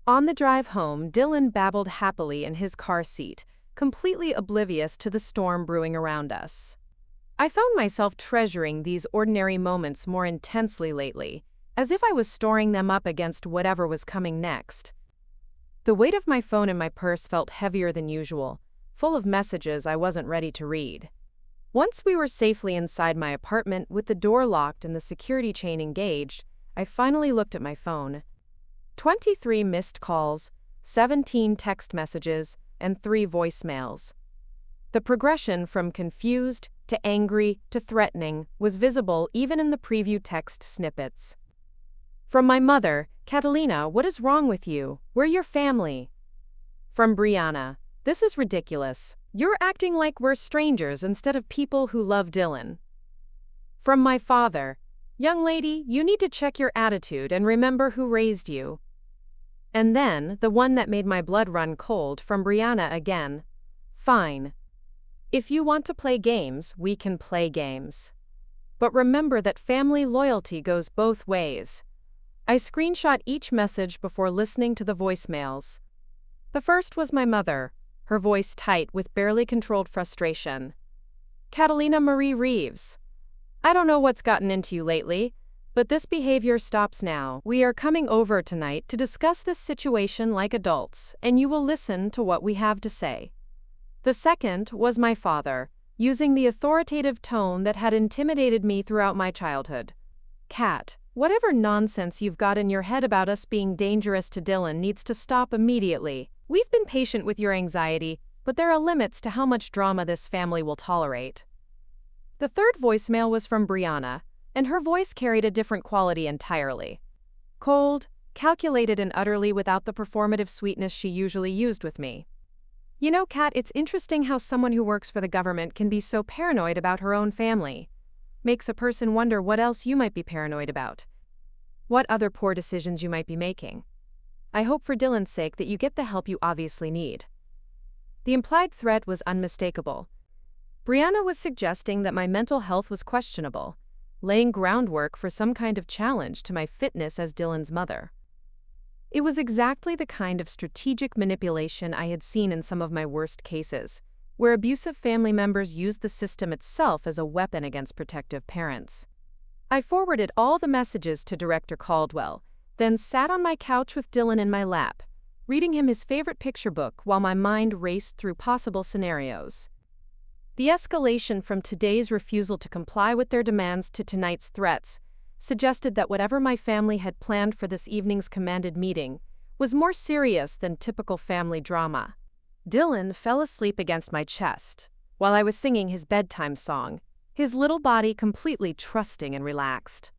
On the drive home, Dylan babbled happily in his car seat, completely oblivious to the storm brewing around us. I found myself treasuring these ordinary moments more intensely lately, as if I was storing them up against whatever was coming next. The weight of my phone in my purse felt heavier than usual, full of messages I wasn't ready to read. Once we were safely inside my apartment with the door locked and the security chain engaged, I I finally looked at my phone. 23 missed calls, 17 text messages, and 3 voicemails. The progression from confused to angry to threatening was visible even in the preview text snippets. From my mother, Catalina, what is wrong with you? We're your family. From Brianna, this is ridiculous. You're acting like we're strangers instead of people who love Dylan. From my father, young lady, you need to check your attitude and remember who raised you. And then, the one that made my blood run cold from Brianna again. Fine. If you want to play games, we can play games. But remember that family loyalty goes both ways. I screenshot each message before listening to the voicemails. The first was my mother, her voice tight with barely controlled frustration. Catalina Marie Reeves. I don't know what's gotten into you lately, but this behavior stops now. We are coming over tonight to discuss this situation like adults, and you will listen to what we have to say. The second was my father, using the authoritative tone that had intimidated me throughout my childhood. Kat, whatever nonsense you've got in your head about us being dangerous to Dylan needs to stop immediately. We've been patient with your anxiety, but there are limits to how much drama this family will tolerate. The third voicemail was from Brianna, and her voice carried a different quality entirely. Cold, calculated, and utterly without the performative sweetness she usually used with me. You know, Kat, it's interesting how someone who works for the government can be so paranoid about her own family. Makes a person wonder what else you might be paranoid about. What other poor decisions you might be making. I hope for Dylan's sake that you get the help you obviously need. The implied threat was unmistakable. Brianna was suggesting that my mental health was questionable, laying groundwork for some kind of challenge to my fitness as Dylan's mother. It was exactly the kind of strategic manipulation I had seen in some of my worst cases, where abusive family members used the system itself as a weapon against protective parents. I forwarded all the messages to Director Caldwell, then sat on my couch with Dylan in my lap, reading him his favorite picture book while my mind raced through possible scenarios. The escalation from today's refusal to comply with their demands to tonight's threats suggested that whatever my family had planned for this evening's commanded meeting was more serious than typical family drama. Dylan fell asleep against my chest while I was singing his bedtime song, his little body completely trusting and relaxed.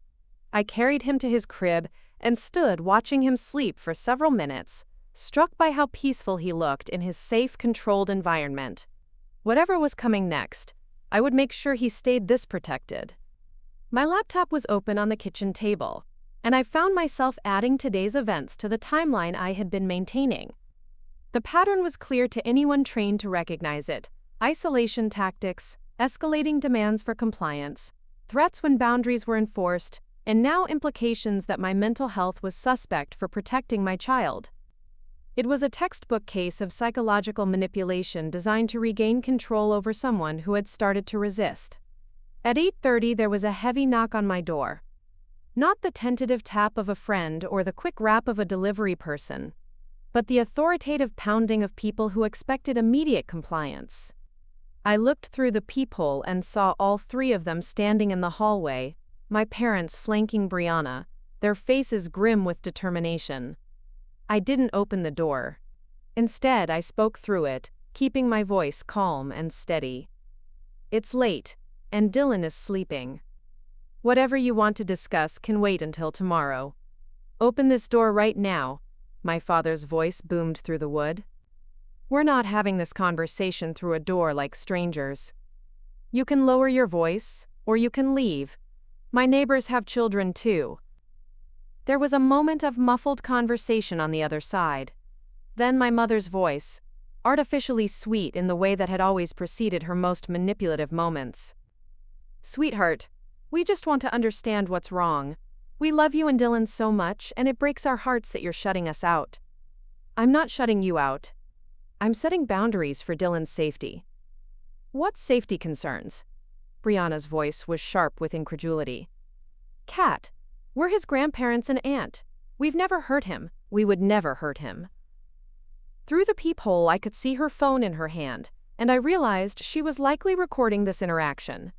I carried him to his crib and stood watching him sleep for several minutes, struck by how peaceful he looked in his safe, controlled environment. Whatever was coming next, I would make sure he stayed this protected. My laptop was open on the kitchen table, and I found myself adding today's events to the timeline I had been maintaining. The pattern was clear to anyone trained to recognize it: isolation tactics, escalating demands for compliance, threats when boundaries were enforced, and now implications that my mental health was suspect for protecting my child. It was a textbook case of psychological manipulation designed to regain control over someone who had started to resist. At 8:30 there was a heavy knock on my door. Not the tentative tap of a friend or the quick rap of a delivery person, but the authoritative pounding of people who expected immediate compliance. I looked through the peephole and saw all 3 of them standing in the hallway, my parents flanking Brianna, their faces grim with determination. I didn't open the door. Instead, I spoke through it, keeping my voice calm and steady. It's late, and Dylan is sleeping. Whatever you want to discuss can wait until tomorrow. Open this door right now, my father's voice boomed through the wood. We're not having this conversation through a door like strangers. You can lower your voice, or you can leave. My neighbors have children too. There was a moment of muffled conversation on the other side. Then my mother's voice, artificially sweet in the way that had always preceded her most manipulative moments. Sweetheart, we just want to understand what's wrong. We love you and Dylan so much, and it breaks our hearts that you're shutting us out. I'm not shutting you out. I'm setting boundaries for Dylan's safety. What safety concerns? Brianna's voice was sharp with incredulity. Kat, we're his grandparents and aunt. We've never hurt him. We would never hurt him. Through the peephole, I could see her phone in her hand, and I realized she was likely recording this interaction.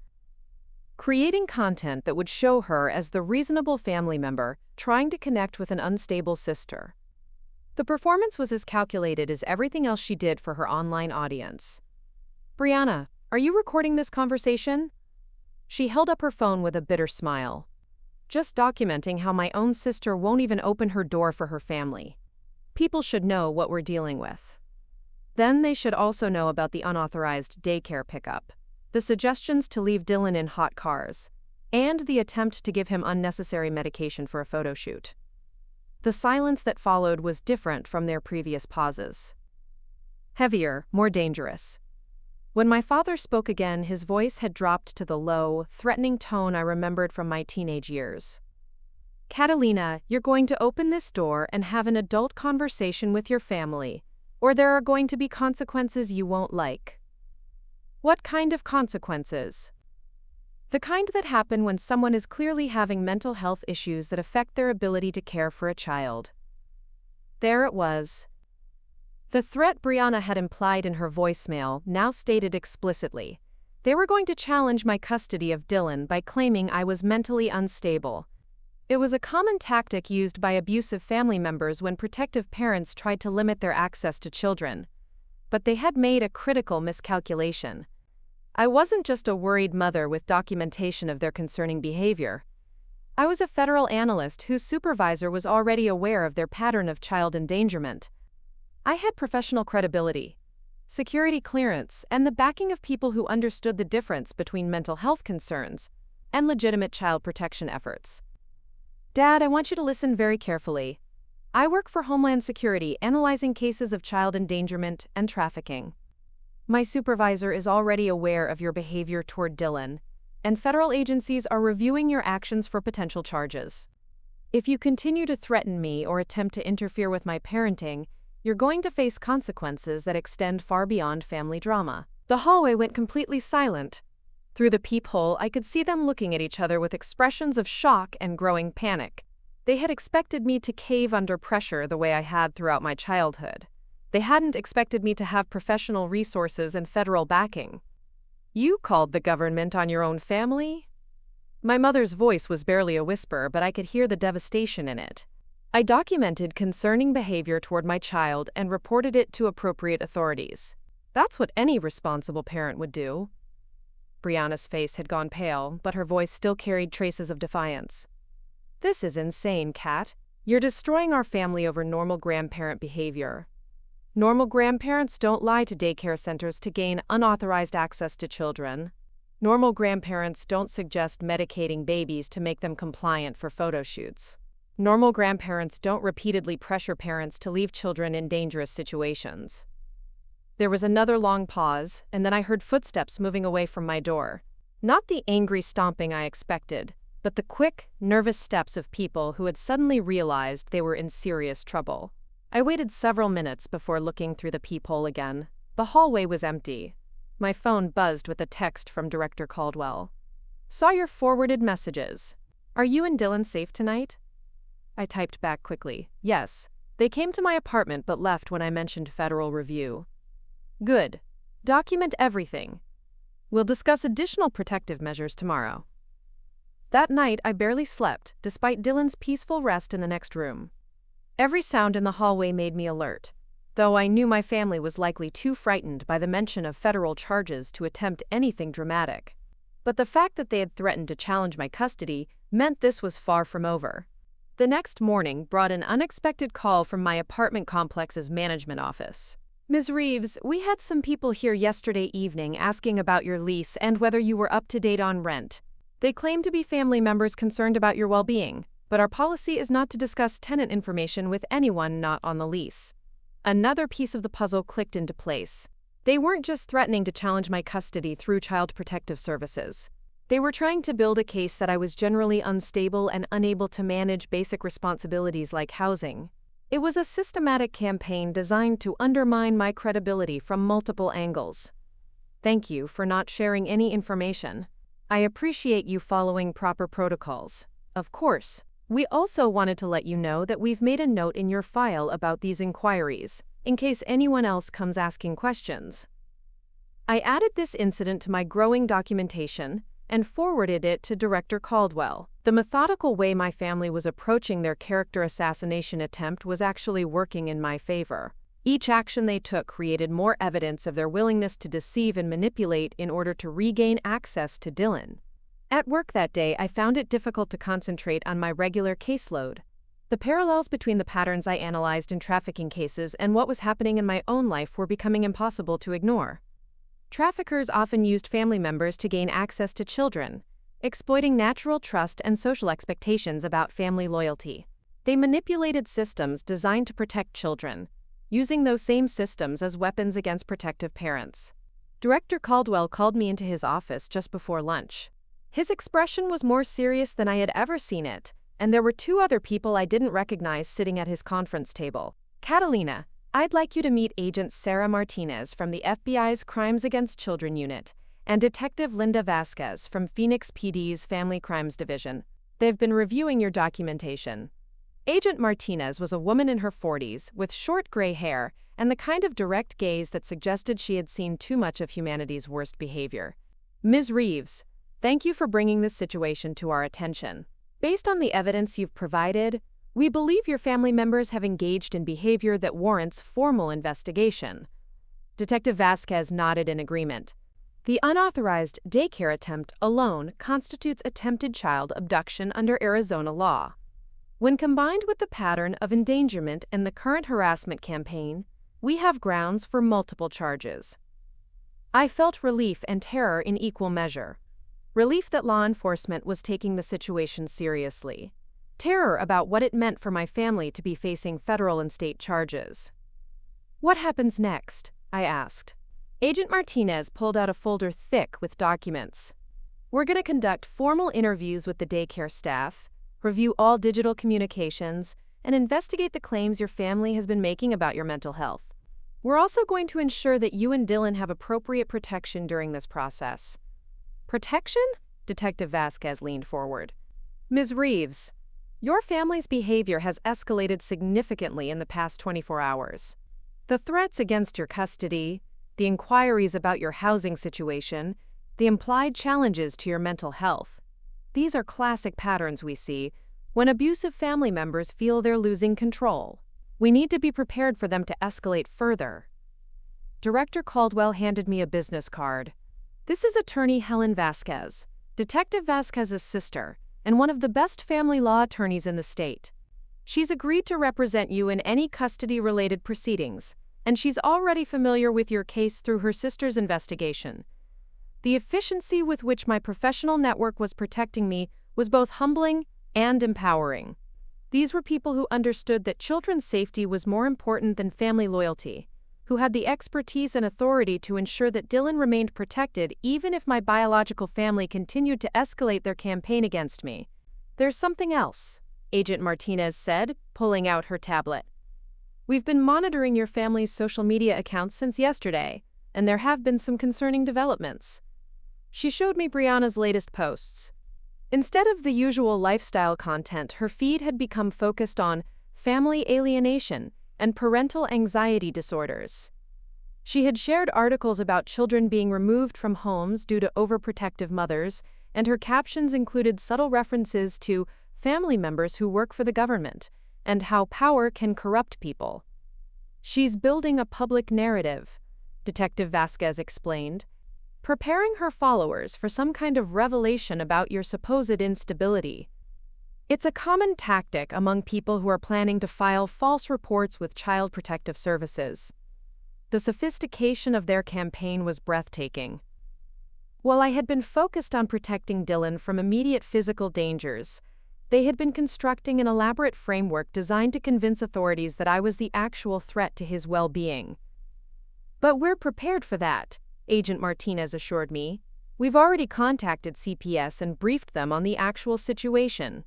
creating content that would show her as the reasonable family member trying to connect with an unstable sister. The performance was as calculated as everything else she did for her online audience. "Brianna, are you recording this conversation?" She held up her phone with a bitter smile. "Just documenting how my own sister won't even open her door for her family. People should know what we're dealing with. Then they should also know about the unauthorized daycare pickup, the suggestions to leave Dylan in hot cars, and the attempt to give him unnecessary medication for a photo shoot." The silence that followed was different from their previous pauses. Heavier, more dangerous. When my father spoke again, his voice had dropped to the low, threatening tone I remembered from my teenage years. "Catalina, you're going to open this door and have an adult conversation with your family, or there are going to be consequences you won't like." "What kind of consequences?" "The kind that happen when someone is clearly having mental health issues that affect their ability to care for a child." There it was. The threat Brianna had implied in her voicemail now stated explicitly. They were going to challenge my custody of Dylan by claiming I was mentally unstable. It was a common tactic used by abusive family members when protective parents tried to limit their access to children. But they had made a critical miscalculation. I wasn't just a worried mother with documentation of their concerning behavior. I was a federal analyst whose supervisor was already aware of their pattern of child endangerment. I had professional credibility, security clearance, and the backing of people who understood the difference between mental health concerns and legitimate child protection efforts. "Dad, I want you to listen very carefully. I work for Homeland Security analyzing cases of child endangerment and trafficking. My supervisor is already aware of your behavior toward Dylan, and federal agencies are reviewing your actions for potential charges. If you continue to threaten me or attempt to interfere with my parenting, you're going to face consequences that extend far beyond family drama." The hallway went completely silent. Through the peephole, I could see them looking at each other with expressions of shock and growing panic. They had expected me to cave under pressure the way I had throughout my childhood. They hadn't expected me to have professional resources and federal backing. "You called the government on your own family?" My mother's voice was barely a whisper, but I could hear the devastation in it. "I documented concerning behavior toward my child and reported it to appropriate authorities. That's what any responsible parent would do." Brianna's face had gone pale, but her voice still carried traces of defiance. "This is insane, Kat. You're destroying our family over normal grandparent behavior. Normal grandparents don't lie to daycare centers to gain unauthorized access to children. Normal grandparents don't suggest medicating babies to make them compliant for photo shoots. Normal grandparents don't repeatedly pressure parents to leave children in dangerous situations." There was another long pause, and then I heard footsteps moving away from my door. Not the angry stomping I expected, but the quick, nervous steps of people who had suddenly realized they were in serious trouble. I waited several minutes before looking through the peephole again. The hallway was empty. My phone buzzed with a text from Director Caldwell. "Saw your forwarded messages. Are you and Dylan safe tonight?" I typed back quickly, "Yes. They came to my apartment but left when I mentioned federal review." "Good. Document everything. We'll discuss additional protective measures tomorrow." That night, I barely slept, despite Dylan's peaceful rest in the next room. Every sound in the hallway made me alert, though I knew my family was likely too frightened by the mention of federal charges to attempt anything dramatic. But the fact that they had threatened to challenge my custody meant this was far from over. The next morning brought an unexpected call from my apartment complex's management office. "Ms. Reeves, we had some people here yesterday evening asking about your lease and whether you were up to date on rent. They claim to be family members concerned about your well-being, but our policy is not to discuss tenant information with anyone not on the lease." Another piece of the puzzle clicked into place. They weren't just threatening to challenge my custody through Child Protective Services. They were trying to build a case that I was generally unstable and unable to manage basic responsibilities like housing. It was a systematic campaign designed to undermine my credibility from multiple angles. "Thank you for not sharing any information. I appreciate you following proper protocols. Of course, we also wanted to let you know that we've made a note in your file about these inquiries, in case anyone else comes asking questions." I added this incident to my growing documentation, and forwarded it to Director Caldwell. The methodical way my family was approaching their character assassination attempt was actually working in my favor. Each action they took created more evidence of their willingness to deceive and manipulate in order to regain access to Dylan. At work that day, I found it difficult to concentrate on my regular caseload. The parallels between the patterns I analyzed in trafficking cases and what was happening in my own life were becoming impossible to ignore. Traffickers often used family members to gain access to children, exploiting natural trust and social expectations about family loyalty. They manipulated systems designed to protect children, using those same systems as weapons against protective parents. Director Caldwell called me into his office just before lunch. His expression was more serious than I had ever seen it, and there were two other people I didn't recognize sitting at his conference table. "Catalina, I'd like you to meet Agent Sarah Martinez from the FBI's Crimes Against Children Unit and Detective Linda Vasquez from Phoenix PD's Family Crimes Division. They've been reviewing your documentation." Agent Martinez was a woman in her 40s with short gray hair and the kind of direct gaze that suggested she had seen too much of humanity's worst behavior. "Ms. Reeves, thank you for bringing this situation to our attention. Based on the evidence you've provided, we believe your family members have engaged in behavior that warrants formal investigation." Detective Vasquez nodded in agreement. The unauthorized daycare attempt alone constitutes attempted child abduction under Arizona law. When combined with the pattern of endangerment and the current harassment campaign, we have grounds for multiple charges. I felt relief and terror in equal measure. Relief that law enforcement was taking the situation seriously. Terror about what it meant for my family to be facing federal and state charges. "What happens next?" I asked. Agent Martinez pulled out a folder thick with documents. "We're going to conduct formal interviews with the daycare staff, review all digital communications, and investigate the claims your family has been making about your mental health. We're also going to ensure that you and Dylan have appropriate protection during this process." "Protection?" Detective Vasquez leaned forward. "Ms. Reeves, your family's behavior has escalated significantly in the past 24 hours. The threats against your custody, the inquiries about your housing situation, the implied challenges to your mental health. These are classic patterns we see when abusive family members feel they're losing control. We need to be prepared for them to escalate further." Director Caldwell handed me a business card. "This is attorney Helen Vasquez, Detective Vasquez's sister, and one of the best family law attorneys in the state. She's agreed to represent you in any custody-related proceedings, and she's already familiar with your case through her sister's investigation. The efficiency with which my professional network was protecting me was both humbling and empowering. These were people who understood that children's safety was more important than family loyalty, who had the expertise and authority to ensure that Dylan remained protected even if my biological family continued to escalate their campaign against me. There's something else," Agent Martinez said, pulling out her tablet. "We've been monitoring your family's social media accounts since yesterday, and there have been some concerning developments." She showed me Brianna's latest posts. Instead of the usual lifestyle content, her feed had become focused on family alienation and parental anxiety disorders. She had shared articles about children being removed from homes due to overprotective mothers, and her captions included subtle references to family members who work for the government and how power can corrupt people. "She's building a public narrative," Detective Vasquez explained, "preparing her followers for some kind of revelation about your supposed instability. It's a common tactic among people who are planning to file false reports with Child Protective Services." The sophistication of their campaign was breathtaking. While I had been focused on protecting Dylan from immediate physical dangers, they had been constructing an elaborate framework designed to convince authorities that I was the actual threat to his well-being. "But we're prepared for that," Agent Martinez assured me. "We've already contacted CPS and briefed them on the actual situation.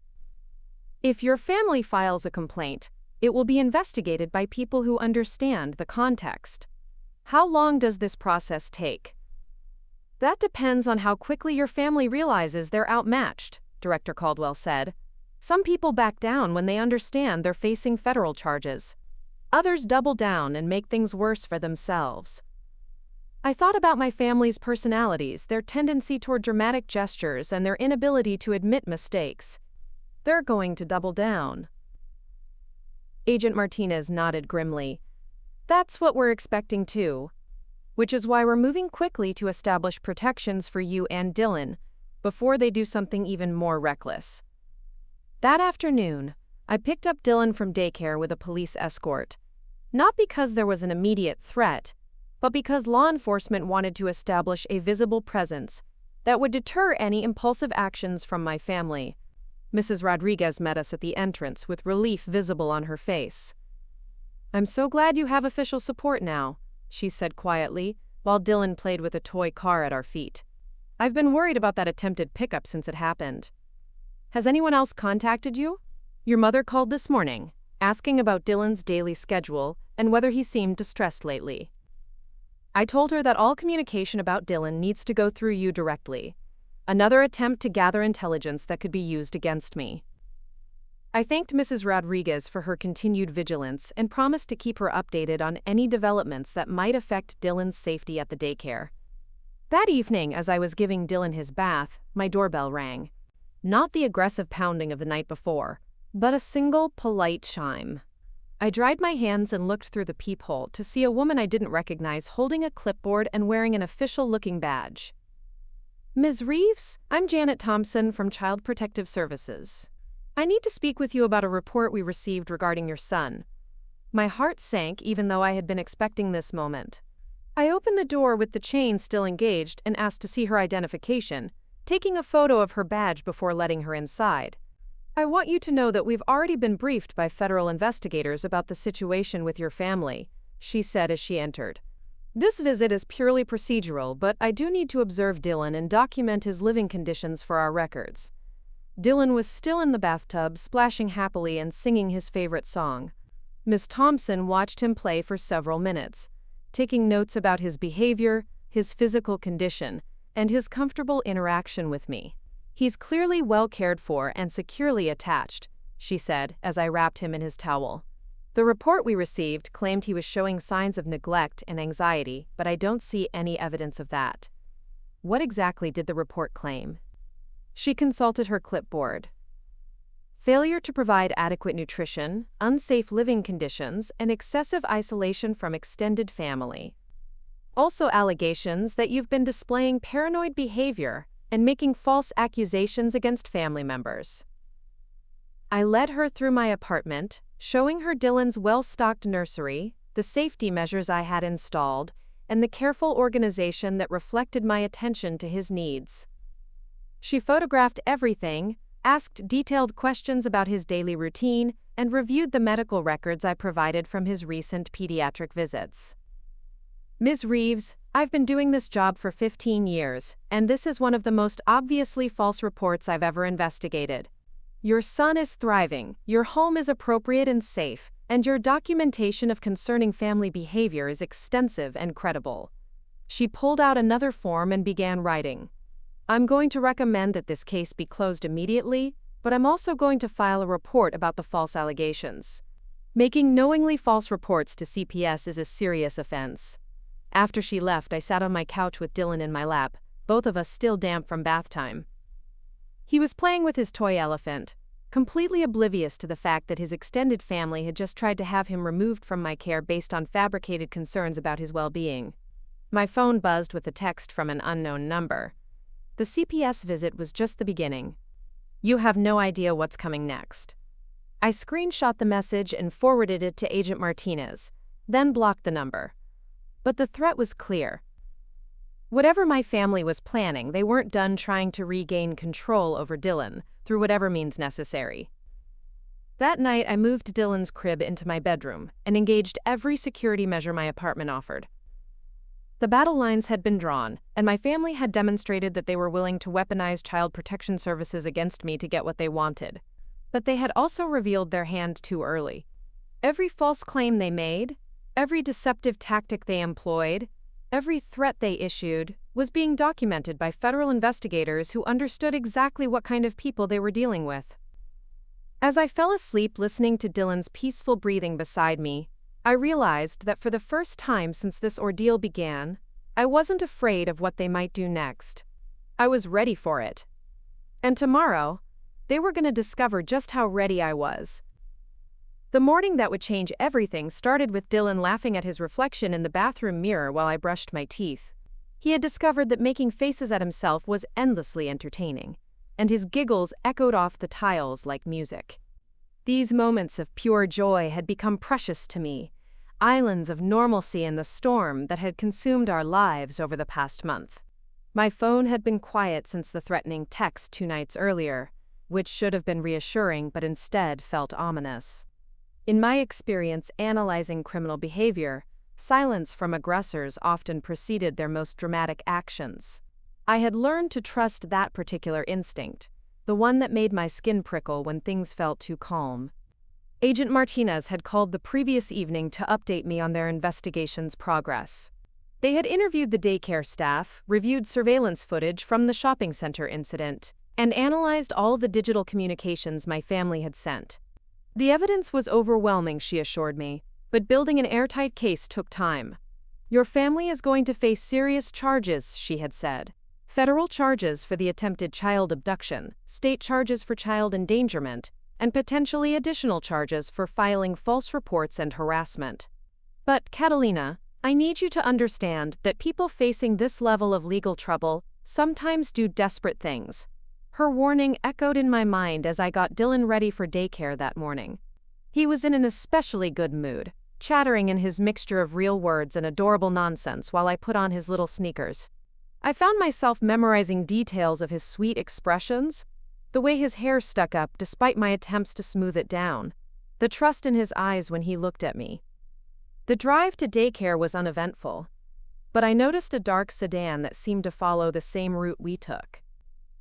If your family files a complaint, it will be investigated by people who understand the context." "How long does this process take?" "That depends on how quickly your family realizes they're outmatched," Director Caldwell said. "Some people back down when they understand they're facing federal charges. Others double down and make things worse for themselves." I thought about my family's personalities, their tendency toward dramatic gestures, and their inability to admit mistakes. They're going to double down. Agent Martinez nodded grimly. That's what we're expecting too. Which is why we're moving quickly to establish protections for you and Dylan before they do something even more reckless. That afternoon, I picked up Dylan from daycare with a police escort. Not because there was an immediate threat, but because law enforcement wanted to establish a visible presence that would deter any impulsive actions from my family. Mrs. Rodriguez met us at the entrance with relief visible on her face. "I'm so glad you have official support now," she said quietly, while Dylan played with a toy car at our feet. "I've been worried about that attempted pickup since it happened. Has anyone else contacted you? Your mother called this morning, asking about Dylan's daily schedule and whether he seemed distressed lately. I told her that all communication about Dylan needs to go through you directly. Another attempt to gather intelligence that could be used against me." I thanked Mrs. Rodriguez for her continued vigilance and promised to keep her updated on any developments that might affect Dylan's safety at the daycare. That evening, as I was giving Dylan his bath, my doorbell rang. Not the aggressive pounding of the night before, but a single, polite chime. I dried my hands and looked through the peephole to see a woman I didn't recognize holding a clipboard and wearing an official-looking badge. "Ms. Reeves, I'm Janet Thompson from Child Protective Services. I need to speak with you about a report we received regarding your son." My heart sank even though I had been expecting this moment. I opened the door with the chain still engaged and asked to see her identification, taking a photo of her badge before letting her inside. "I want you to know that we've already been briefed by federal investigators about the situation with your family," she said as she entered. "This visit is purely procedural, but I do need to observe Dylan and document his living conditions for our records." Dylan was still in the bathtub, splashing happily and singing his favorite song. Ms. Thompson watched him play for several minutes, taking notes about his behavior, his physical condition, and his comfortable interaction with me. "He's clearly well cared for and securely attached," she said as I wrapped him in his towel. "The report we received claimed he was showing signs of neglect and anxiety, but I don't see any evidence of that." "What exactly did the report claim?" She consulted her clipboard. "Failure to provide adequate nutrition, unsafe living conditions, and excessive isolation from extended family. Also allegations that you've been displaying paranoid behavior and making false accusations against family members." I led her through my apartment, showing her Dylan's well-stocked nursery, the safety measures I had installed, and the careful organization that reflected my attention to his needs. She photographed everything, asked detailed questions about his daily routine, and reviewed the medical records I provided from his recent pediatric visits. "Ms. Reeves, I've been doing this job for 15 years, and this is one of the most obviously false reports I've ever investigated. Your son is thriving, your home is appropriate and safe, and your documentation of concerning family behavior is extensive and credible." She pulled out another form and began writing. "I'm going to recommend that this case be closed immediately, but I'm also going to file a report about the false allegations. Making knowingly false reports to CPS is a serious offense." After she left, I sat on my couch with Dylan in my lap, both of us still damp from bath time. He was playing with his toy elephant, completely oblivious to the fact that his extended family had just tried to have him removed from my care based on fabricated concerns about his well-being. My phone buzzed with a text from an unknown number. The CPS visit was just the beginning. "You have no idea what's coming next." I screenshot the message and forwarded it to Agent Martinez, then blocked the number. But the threat was clear. Whatever my family was planning, they weren't done trying to regain control over Dylan through whatever means necessary. That night, I moved Dylan's crib into my bedroom and engaged every security measure my apartment offered. The battle lines had been drawn, and my family had demonstrated that they were willing to weaponize child protection services against me to get what they wanted. But they had also revealed their hand too early. Every false claim they made, every deceptive tactic they employed, every threat they issued, was being documented by federal investigators who understood exactly what kind of people they were dealing with. As I fell asleep listening to Dylan's peaceful breathing beside me, I realized that for the first time since this ordeal began, I wasn't afraid of what they might do next. I was ready for it. And tomorrow, they were going to discover just how ready I was. The morning that would change everything started with Dylan laughing at his reflection in the bathroom mirror while I brushed my teeth. He had discovered that making faces at himself was endlessly entertaining, and his giggles echoed off the tiles like music. These moments of pure joy had become precious to me, islands of normalcy in the storm that had consumed our lives over the past month. My phone had been quiet since the threatening text 2 nights earlier, which should have been reassuring but instead felt ominous. In my experience analyzing criminal behavior, silence from aggressors often preceded their most dramatic actions. I had learned to trust that particular instinct, the one that made my skin prickle when things felt too calm. Agent Martinez had called the previous evening to update me on their investigation's progress. They had interviewed the daycare staff, reviewed surveillance footage from the shopping center incident, and analyzed all the digital communications my family had sent. The evidence was overwhelming, she assured me, but building an airtight case took time. Your family is going to face serious charges, she had said. Federal charges for the attempted child abduction, state charges for child endangerment, and potentially additional charges for filing false reports and harassment. But, Catalina, I need you to understand that people facing this level of legal trouble sometimes do desperate things. Her warning echoed in my mind as I got Dylan ready for daycare that morning. He was in an especially good mood, chattering in his mixture of real words and adorable nonsense while I put on his little sneakers. I found myself memorizing details of his sweet expressions, the way his hair stuck up despite my attempts to smooth it down, the trust in his eyes when he looked at me. The drive to daycare was uneventful, but I noticed a dark sedan that seemed to follow the same route we took.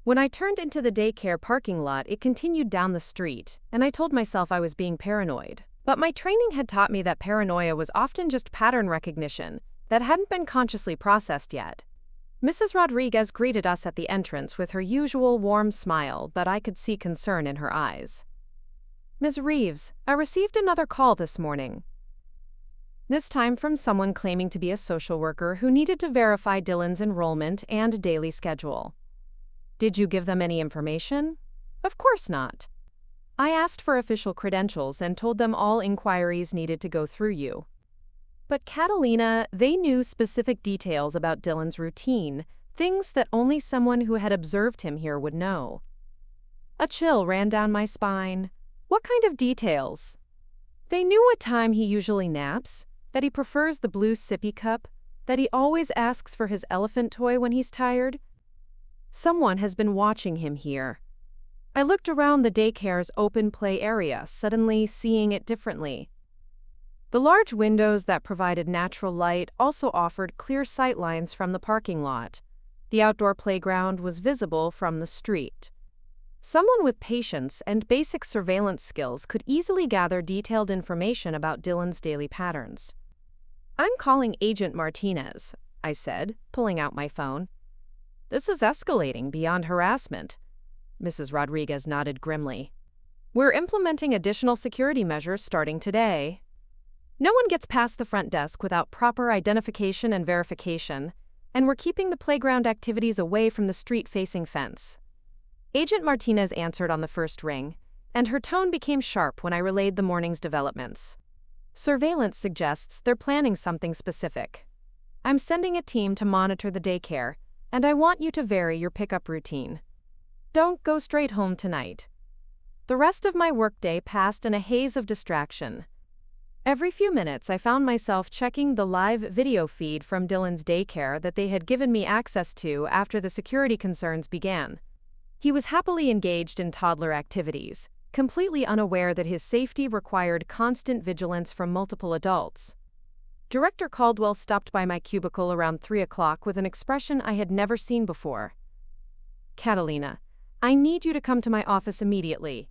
When I turned into the daycare parking lot, it continued down the street, and I told myself I was being paranoid. But my training had taught me that paranoia was often just pattern recognition that hadn't been consciously processed yet. Mrs. Rodriguez greeted us at the entrance with her usual warm smile, but I could see concern in her eyes. Ms. Reeves, I received another call this morning. This time from someone claiming to be a social worker who needed to verify Dylan's enrollment and daily schedule. Did you give them any information? Of course not. I asked for official credentials and told them all inquiries needed to go through you. But Catalina, they knew specific details about Dylan's routine, things that only someone who had observed him here would know. A chill ran down my spine. What kind of details? They knew what time he usually naps, that he prefers the blue sippy cup, that he always asks for his elephant toy when he's tired. Someone has been watching him here. I looked around the daycare's open play area, suddenly seeing it differently. The large windows that provided natural light also offered clear sight lines from the parking lot. The outdoor playground was visible from the street. Someone with patience and basic surveillance skills could easily gather detailed information about Dylan's daily patterns. I'm calling Agent Martinez, I said, pulling out my phone. This is escalating beyond harassment. Mrs. Rodriguez nodded grimly. We're implementing additional security measures starting today. No one gets past the front desk without proper identification and verification, and we're keeping the playground activities away from the street-facing fence. Agent Martinez answered on the first ring, and her tone became sharp when I relayed the morning's developments. Surveillance suggests they're planning something specific. I'm sending a team to monitor the daycare, and I want you to vary your pickup routine. Don't go straight home tonight. The rest of my workday passed in a haze of distraction. Every few minutes, I found myself checking the live video feed from Dylan's daycare that they had given me access to after the security concerns began. He was happily engaged in toddler activities, completely unaware that his safety required constant vigilance from multiple adults. Director Caldwell stopped by my cubicle around 3 o'clock with an expression I had never seen before. Catalina, I need you to come to my office immediately.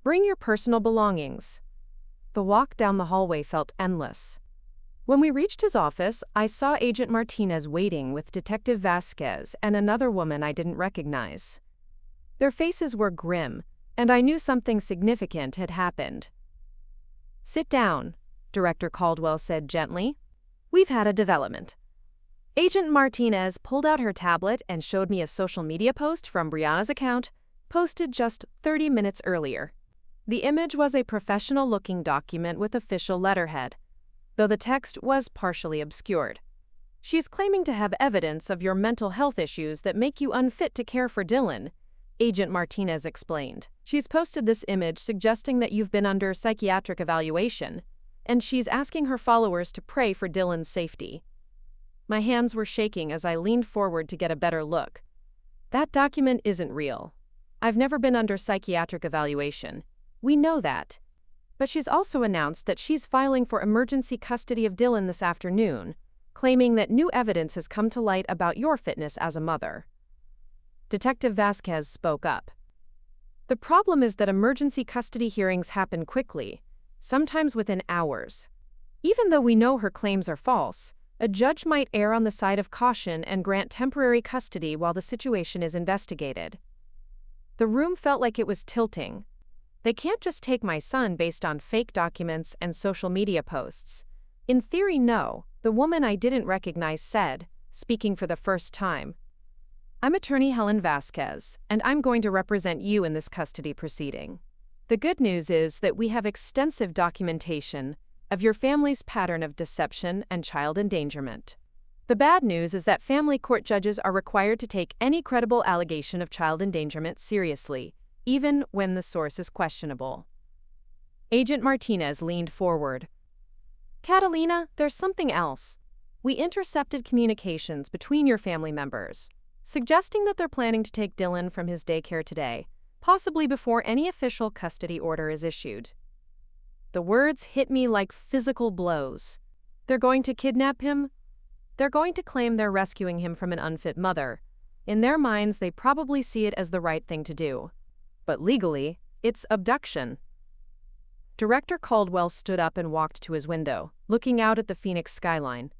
Bring your personal belongings. The walk down the hallway felt endless. When we reached his office, I saw Agent Martinez waiting with Detective Vasquez and another woman I didn't recognize. Their faces were grim, and I knew something significant had happened. Sit down, Director Caldwell said gently. We've had a development. Agent Martinez pulled out her tablet and showed me a social media post from Brianna's account, posted just 30 minutes earlier. The image was a professional-looking document with official letterhead, though the text was partially obscured. She's claiming to have evidence of your mental health issues that make you unfit to care for Dylan, Agent Martinez explained. She's posted this image suggesting that you've been under psychiatric evaluation, and she's asking her followers to pray for Dylan's safety. My hands were shaking as I leaned forward to get a better look. That document isn't real. I've never been under psychiatric evaluation. We know that. But she's also announced that she's filing for emergency custody of Dylan this afternoon, claiming that new evidence has come to light about your fitness as a mother. Detective Vasquez spoke up. The problem is that emergency custody hearings happen quickly, sometimes within hours. Even though we know her claims are false, a judge might err on the side of caution and grant temporary custody while the situation is investigated. The room felt like it was tilting. They can't just take my son based on fake documents and social media posts. In theory, no, the woman I didn't recognize said, speaking for the first time. I'm attorney Helen Vasquez, and I'm going to represent you in this custody proceeding. The good news is that we have extensive documentation of your family's pattern of deception and child endangerment. The bad news is that family court judges are required to take any credible allegation of child endangerment seriously, even when the source is questionable. Agent Martinez leaned forward. Catalina, there's something else. We intercepted communications between your family members, suggesting that they're planning to take Dylan from his daycare today, possibly before any official custody order is issued. The words hit me like physical blows. They're going to kidnap him? They're going to claim they're rescuing him from an unfit mother. In their minds, they probably see it as the right thing to do. But legally, it's abduction. Director Caldwell stood up and walked to his window, looking out at the Phoenix skyline.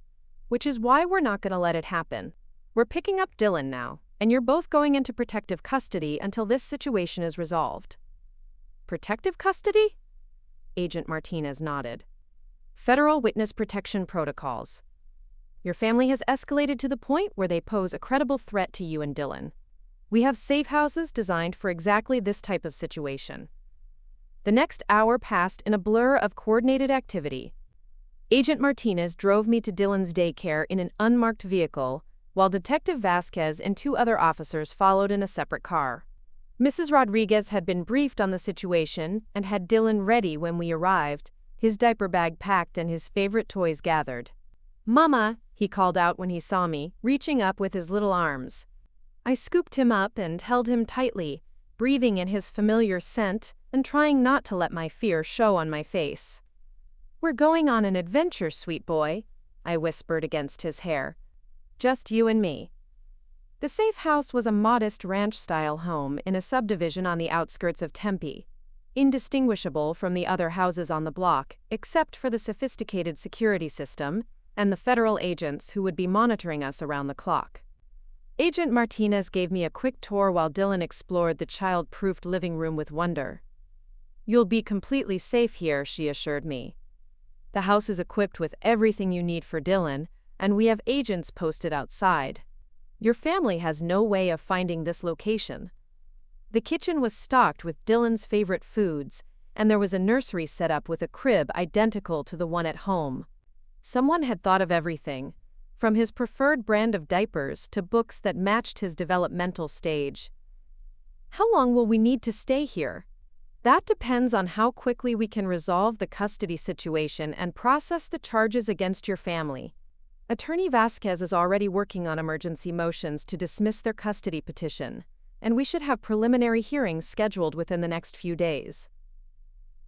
Which is why we're not going to let it happen. We're picking up Dylan now, and you're both going into protective custody until this situation is resolved. Protective custody? Agent Martinez nodded. Federal Witness Protection Protocols. Your family has escalated to the point where they pose a credible threat to you and Dylan. We have safe houses designed for exactly this type of situation. The next hour passed in a blur of coordinated activity. Agent Martinez drove me to Dylan's daycare in an unmarked vehicle, while Detective Vasquez and 2 other officers followed in a separate car. Mrs. Rodriguez had been briefed on the situation and had Dylan ready when we arrived, his diaper bag packed and his favorite toys gathered. "Mama," he called out when he saw me, reaching up with his little arms. I scooped him up and held him tightly, breathing in his familiar scent and trying not to let my fear show on my face. "We're going on an adventure, sweet boy," I whispered against his hair. "Just you and me." The safe house was a modest ranch-style home in a subdivision on the outskirts of Tempe, indistinguishable from the other houses on the block, except for the sophisticated security system and the federal agents who would be monitoring us around the clock. Agent Martinez gave me a quick tour while Dylan explored the child-proofed living room with wonder. "You'll be completely safe here," she assured me. "The house is equipped with everything you need for Dylan, and we have agents posted outside. Your family has no way of finding this location." The kitchen was stocked with Dylan's favorite foods, and there was a nursery set up with a crib identical to the one at home. Someone had thought of everything, from his preferred brand of diapers to books that matched his developmental stage. "How long will we need to stay here?" "That depends on how quickly we can resolve the custody situation and process the charges against your family. Attorney Vasquez is already working on emergency motions to dismiss their custody petition, and we should have preliminary hearings scheduled within the next few days."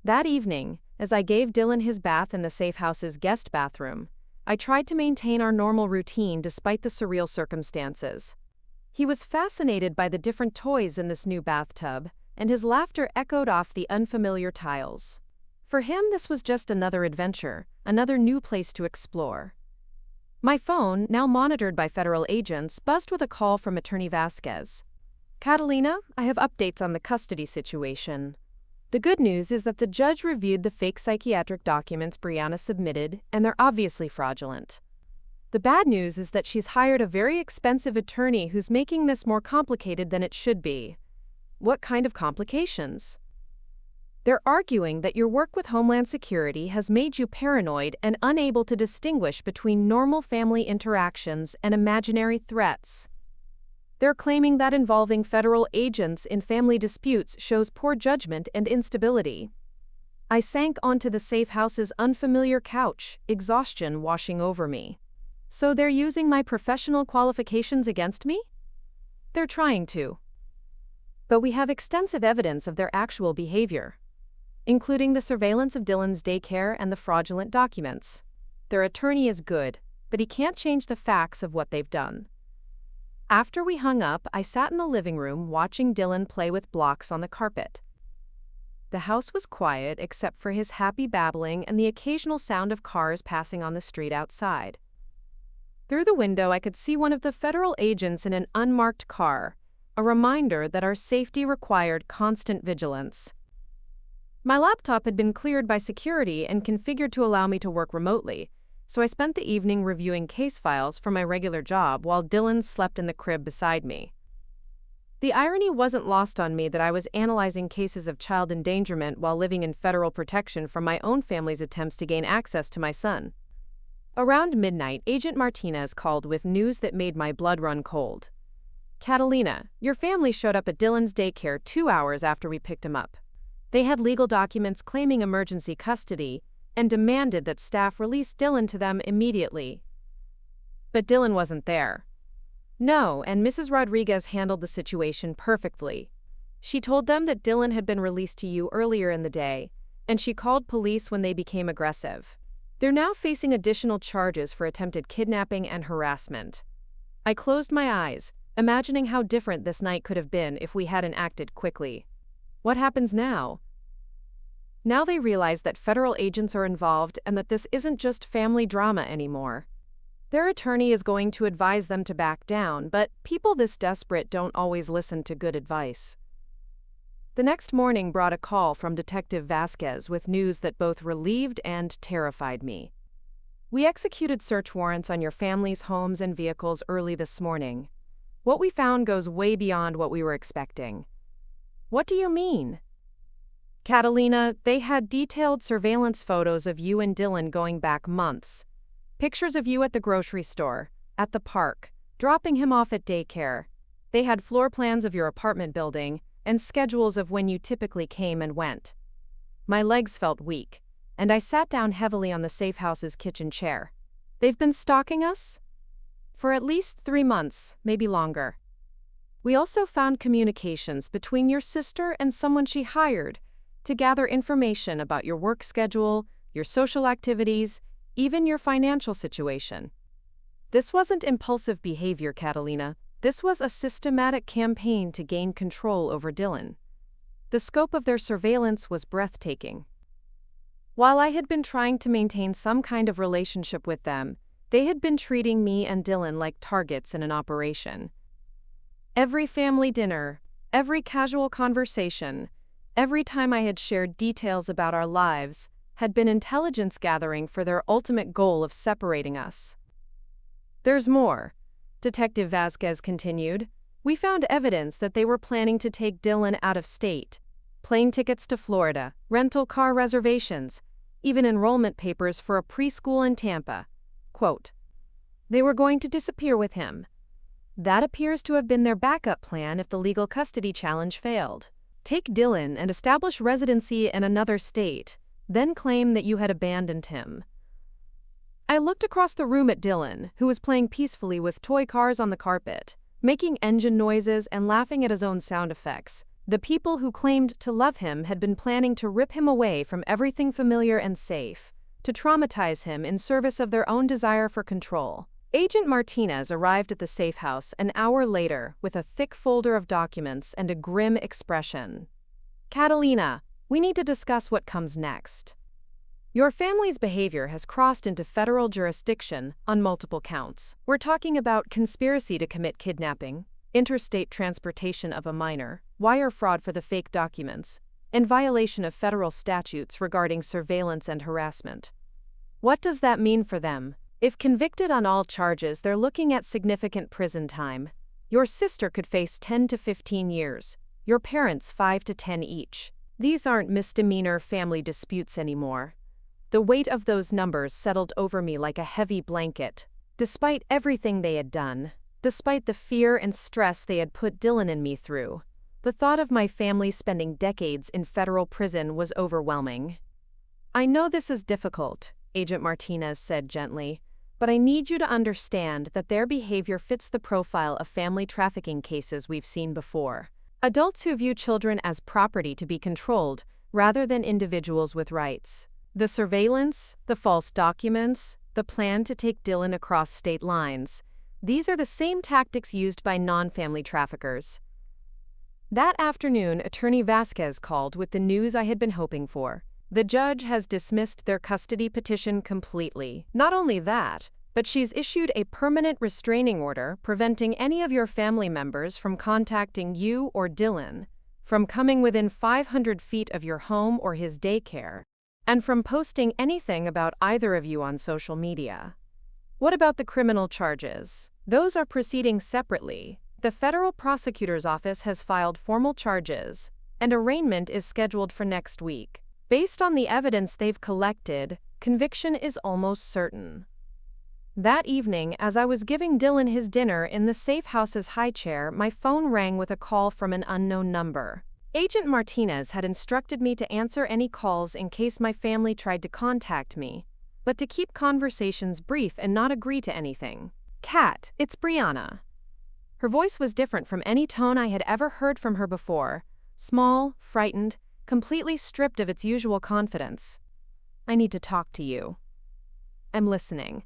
That evening, as I gave Dylan his bath in the safe house's guest bathroom, I tried to maintain our normal routine despite the surreal circumstances. He was fascinated by the different toys in this new bathtub, and his laughter echoed off the unfamiliar tiles. For him, this was just another adventure, another new place to explore. My phone, now monitored by federal agents, buzzed with a call from Attorney Vasquez. "Catalina, I have updates on the custody situation. The good news is that the judge reviewed the fake psychiatric documents Brianna submitted, and they're obviously fraudulent. The bad news is that she's hired a very expensive attorney who's making this more complicated than it should be. What kind of complications? They're arguing that your work with Homeland Security has made you paranoid and unable to distinguish between normal family interactions and imaginary threats. They're claiming that involving federal agents in family disputes shows poor judgment and instability. I sank onto the safe house's unfamiliar couch, exhaustion washing over me. So they're using my professional qualifications against me? They're trying to. But we have extensive evidence of their actual behavior, including the surveillance of Dylan's daycare and the fraudulent documents. Their attorney is good, but he can't change the facts of what they've done. After we hung up, I sat in the living room watching Dylan play with blocks on the carpet. The house was quiet except for his happy babbling and the occasional sound of cars passing on the street outside. Through the window, I could see one of the federal agents in an unmarked car, a reminder that our safety required constant vigilance. My laptop had been cleared by security and configured to allow me to work remotely, so I spent the evening reviewing case files for my regular job while Dylan slept in the crib beside me. The irony wasn't lost on me that I was analyzing cases of child endangerment while living in federal protection from my own family's attempts to gain access to my son. Around midnight, Agent Martinez called with news that made my blood run cold. "Catalina, your family showed up at Dylan's daycare 2 hours after we picked him up. They had legal documents claiming emergency custody and demanded that staff release Dylan to them immediately. But Dylan wasn't there." "No, and Mrs. Rodriguez handled the situation perfectly. She told them that Dylan had been released to you earlier in the day, and she called police when they became aggressive. They're now facing additional charges for attempted kidnapping and harassment." I closed my eyes, imagining how different this night could have been if we hadn't acted quickly. What happens now? Now they realize that federal agents are involved and that this isn't just family drama anymore. Their attorney is going to advise them to back down, but people this desperate don't always listen to good advice. The next morning brought a call from Detective Vasquez with news that both relieved and terrified me. "We executed search warrants on your family's homes and vehicles early this morning. What we found goes way beyond what we were expecting." "What do you mean?" "Catalina, they had detailed surveillance photos of you and Dylan going back months. Pictures of you at the grocery store, at the park, dropping him off at daycare. They had floor plans of your apartment building and schedules of when you typically came and went." My legs felt weak, and I sat down heavily on the safe house's kitchen chair. "They've been stalking us?" "For at least 3 months, maybe longer. We also found communications between your sister and someone she hired to gather information about your work schedule, your social activities, even your financial situation. This wasn't impulsive behavior, Catalina. This was a systematic campaign to gain control over Dylan. The scope of their surveillance was breathtaking. While I had been trying to maintain some kind of relationship with them, they had been treating me and Dylan like targets in an operation. Every family dinner, every casual conversation, every time I had shared details about our lives, had been intelligence gathering for their ultimate goal of separating us. "There's more," Detective Vasquez continued. "We found evidence that they were planning to take Dylan out of state. Plane tickets to Florida, rental car reservations, even enrollment papers for a preschool in Tampa. Quote, they were going to disappear with him. That appears to have been their backup plan if the legal custody challenge failed. Take Dylan and establish residency in another state, then claim that you had abandoned him." I looked across the room at Dylan, who was playing peacefully with toy cars on the carpet, making engine noises and laughing at his own sound effects. The people who claimed to love him had been planning to rip him away from everything familiar and safe, to traumatize him in service of their own desire for control. Agent Martinez arrived at the safe house an hour later with a thick folder of documents and a grim expression. "Catalina, we need to discuss what comes next. Your family's behavior has crossed into federal jurisdiction on multiple counts. We're talking about conspiracy to commit kidnapping, interstate transportation of a minor, wire fraud for the fake documents, and violation of federal statutes regarding surveillance and harassment. What does that mean for them?" If convicted on all charges, they're looking at significant prison time. Your sister could face 10 to 15 years, your parents 5 to 10 each. These aren't misdemeanor family disputes anymore. The weight of those numbers settled over me like a heavy blanket. Despite everything they had done, despite the fear and stress they had put Dylan and me through, the thought of my family spending decades in federal prison was overwhelming. "I know this is difficult," Agent Martinez said gently, "but I need you to understand that their behavior fits the profile of family trafficking cases we've seen before. Adults who view children as property to be controlled rather than individuals with rights. The surveillance, the false documents, the plan to take Dylan across state lines, these are the same tactics used by non-family traffickers." That afternoon, Attorney Vasquez called with the news I had been hoping for. The judge has dismissed their custody petition completely. Not only that, but she's issued a permanent restraining order preventing any of your family members from contacting you or Dylan, from coming within 500 feet of your home or his daycare, and from posting anything about either of you on social media. What about the criminal charges? Those are proceeding separately. The federal prosecutor's office has filed formal charges, and arraignment is scheduled for next week. Based on the evidence they've collected, conviction is almost certain. That evening, as I was giving Dylan his dinner in the safe house's high chair, my phone rang with a call from an unknown number. Agent Martinez had instructed me to answer any calls in case my family tried to contact me, but to keep conversations brief and not agree to anything. "Kat, it's Brianna." Her voice was different from any tone I had ever heard from her before, small, frightened, completely stripped of its usual confidence. "I need to talk to you." "I'm listening."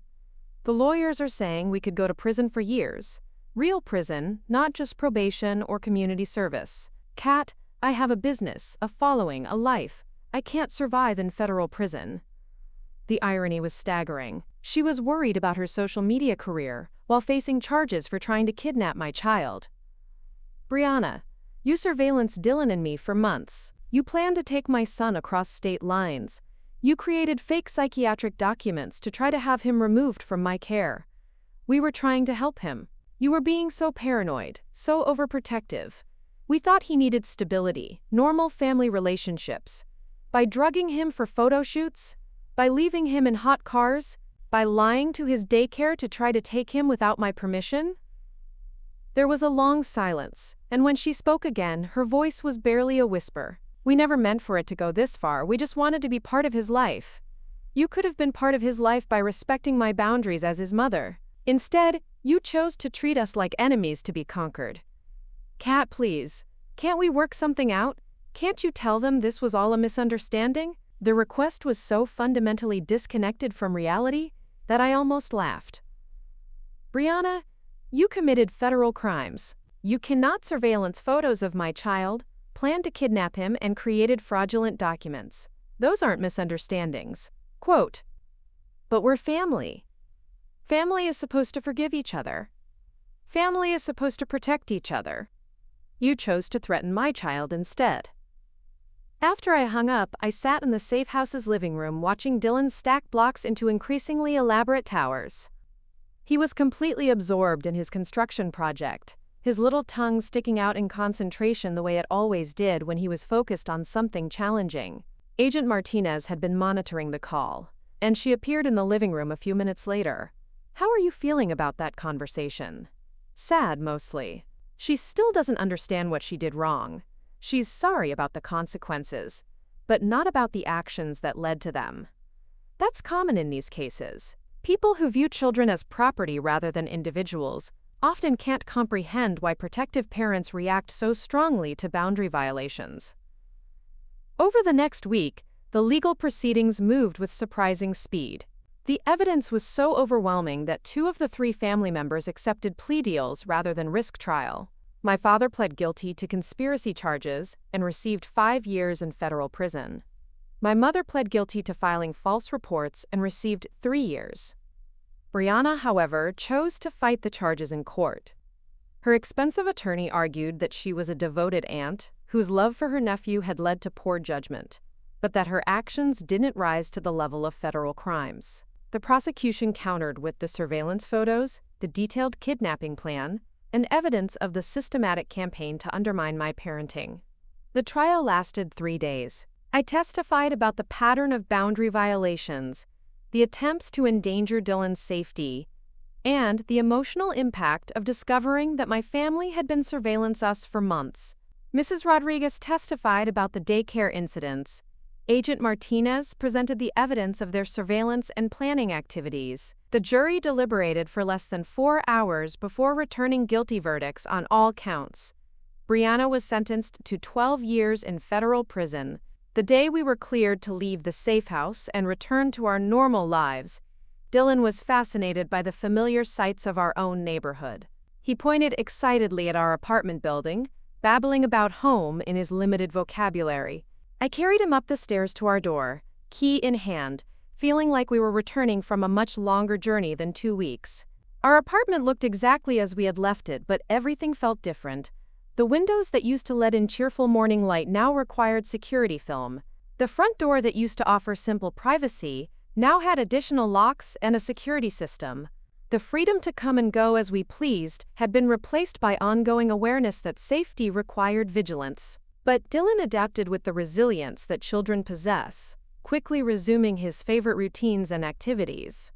"The lawyers are saying we could go to prison for years. Real prison, not just probation or community service. Kat, I have a business, a following, a life. I can't survive in federal prison." The irony was staggering. She was worried about her social media career while facing charges for trying to kidnap my child. "Brianna, you surveillanced Dylan and me for months. You planned to take my son across state lines. You created fake psychiatric documents to try to have him removed from my care. We were trying to help him. You were being so paranoid, so overprotective. We thought he needed stability, normal family relationships. By drugging him for photo shoots, by leaving him in hot cars, by lying to his daycare to try to take him without my permission?" There was a long silence, and when she spoke again, her voice was barely a whisper. "We never meant for it to go this far, we just wanted to be part of his life. You could have been part of his life by respecting my boundaries as his mother. Instead, you chose to treat us like enemies to be conquered. Kat, please, can't we work something out? Can't you tell them this was all a misunderstanding?" The request was so fundamentally disconnected from reality that I almost laughed. "Brianna, you committed federal crimes. You cannot surveillance photos of my child, planned to kidnap him, and created fraudulent documents. Those aren't misunderstandings." Quote, "But we're family. Family is supposed to forgive each other. Family is supposed to protect each other. You chose to threaten my child instead." After I hung up, I sat in the safe house's living room watching Dylan stack blocks into increasingly elaborate towers. He was completely absorbed in his construction project, his little tongue sticking out in concentration the way it always did when he was focused on something challenging. Agent Martinez had been monitoring the call, and she appeared in the living room a few minutes later. "How are you feeling about that conversation?" "Sad, mostly. She still doesn't understand what she did wrong. She's sorry about the consequences, but not about the actions that led to them. That's common in these cases. People who view children as property rather than individuals often can't comprehend why protective parents react so strongly to boundary violations." Over the next week, the legal proceedings moved with surprising speed. The evidence was so overwhelming that 2 of the 3 family members accepted plea deals rather than risk trial. My father pled guilty to conspiracy charges and received 5 years in federal prison. My mother pled guilty to filing false reports and received 3 years. Brianna, however, chose to fight the charges in court. Her expensive attorney argued that she was a devoted aunt whose love for her nephew had led to poor judgment, but that her actions didn't rise to the level of federal crimes. The prosecution countered with the surveillance photos, the detailed kidnapping plan, and evidence of the systematic campaign to undermine my parenting. The trial lasted 3 days. I testified about the pattern of boundary violations, the attempts to endanger Dylan's safety, and the emotional impact of discovering that my family had been surveillance us for months. Mrs. Rodriguez testified about the daycare incidents. Agent Martinez presented the evidence of their surveillance and planning activities. The jury deliberated for less than 4 hours before returning guilty verdicts on all counts. Brianna was sentenced to 12 years in federal prison. The day we were cleared to leave the safe house and return to our normal lives, Dylan was fascinated by the familiar sights of our own neighborhood. He pointed excitedly at our apartment building, babbling about home in his limited vocabulary. I carried him up the stairs to our door, key in hand, feeling like we were returning from a much longer journey than 2 weeks. Our apartment looked exactly as we had left it, but everything felt different. The windows that used to let in cheerful morning light now required security film. The front door that used to offer simple privacy now had additional locks and a security system. The freedom to come and go as we pleased had been replaced by ongoing awareness that safety required vigilance. But Dylan adapted with the resilience that children possess, quickly resuming his favorite routines and activities.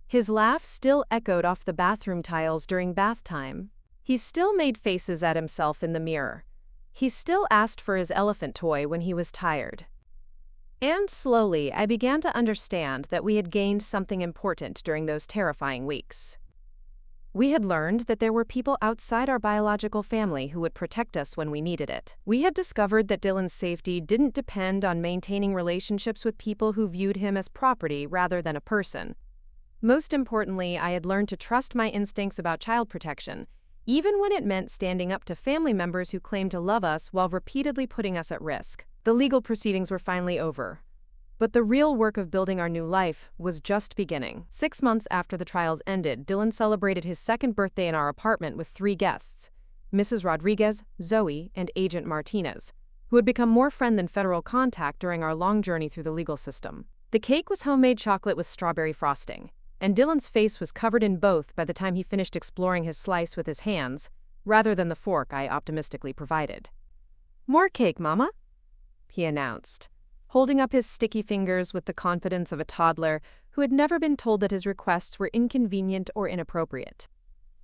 His laugh still echoed off the bathroom tiles during bath time. He still made faces at himself in the mirror. He still asked for his elephant toy when he was tired. And slowly, I began to understand that we had gained something important during those terrifying weeks. We had learned that there were people outside our biological family who would protect us when we needed it. We had discovered that Dylan's safety didn't depend on maintaining relationships with people who viewed him as property rather than a person. Most importantly, I had learned to trust my instincts about child protection, even when it meant standing up to family members who claimed to love us while repeatedly putting us at risk. The legal proceedings were finally over. But the real work of building our new life was just beginning. 6 months after the trials ended, Dylan celebrated his 2nd birthday in our apartment with 3 guests, Mrs. Rodriguez, Zoe, and Agent Martinez, who had become more friend than federal contact during our long journey through the legal system. The cake was homemade chocolate with strawberry frosting, and Dylan's face was covered in both by the time he finished exploring his slice with his hands, rather than the fork I optimistically provided. "More cake, Mama," he announced, holding up his sticky fingers with the confidence of a toddler who had never been told that his requests were inconvenient or inappropriate.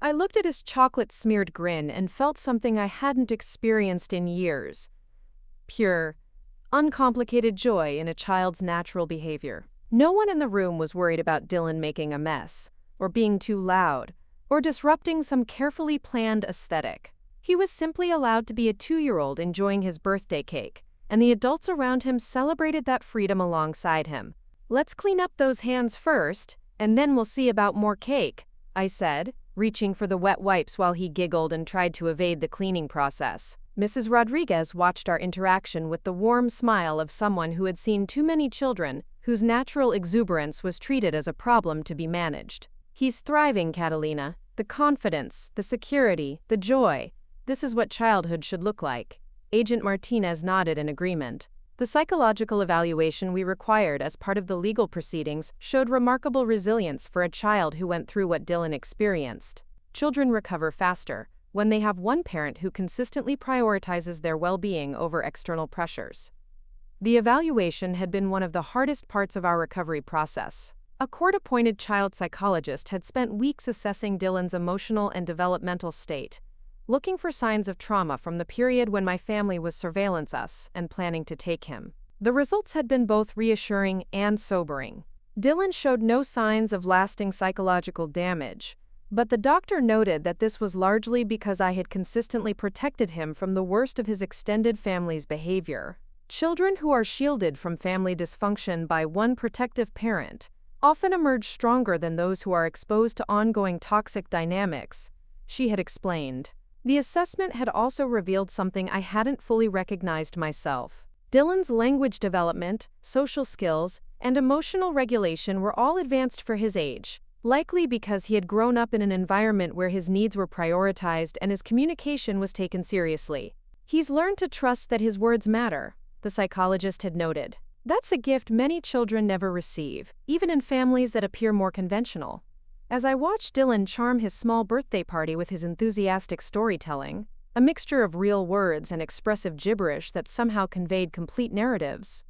I looked at his chocolate-smeared grin and felt something I hadn't experienced in years. Pure, uncomplicated joy in a child's natural behavior. No one in the room was worried about Dylan making a mess, or being too loud, or disrupting some carefully planned aesthetic. He was simply allowed to be a 2-year-old enjoying his birthday cake, and the adults around him celebrated that freedom alongside him. "Let's clean up those hands first, and then we'll see about more cake," I said, reaching for the wet wipes while he giggled and tried to evade the cleaning process. Mrs. Rodriguez watched our interaction with the warm smile of someone who had seen too many children whose natural exuberance was treated as a problem to be managed. "He's thriving, Catalina. The confidence, the security, the joy. This is what childhood should look like." Agent Martinez nodded in agreement. The psychological evaluation we required as part of the legal proceedings showed remarkable resilience for a child who went through what Dylan experienced. Children recover faster when they have one parent who consistently prioritizes their well-being over external pressures. The evaluation had been one of the hardest parts of our recovery process. A court-appointed child psychologist had spent weeks assessing Dylan's emotional and developmental state, looking for signs of trauma from the period when my family was surveillance us and planning to take him. The results had been both reassuring and sobering. Dylan showed no signs of lasting psychological damage, but the doctor noted that this was largely because I had consistently protected him from the worst of his extended family's behavior. Children who are shielded from family dysfunction by one protective parent often emerge stronger than those who are exposed to ongoing toxic dynamics, she had explained. The assessment had also revealed something I hadn't fully recognized myself. Dylan's language development, social skills, and emotional regulation were all advanced for his age, likely because he had grown up in an environment where his needs were prioritized and his communication was taken seriously. "He's learned to trust that his words matter," the psychologist had noted. That's a gift many children never receive, even in families that appear more conventional. As I watched Dylan charm his small birthday party with his enthusiastic storytelling, a mixture of real words and expressive gibberish that somehow conveyed complete narratives,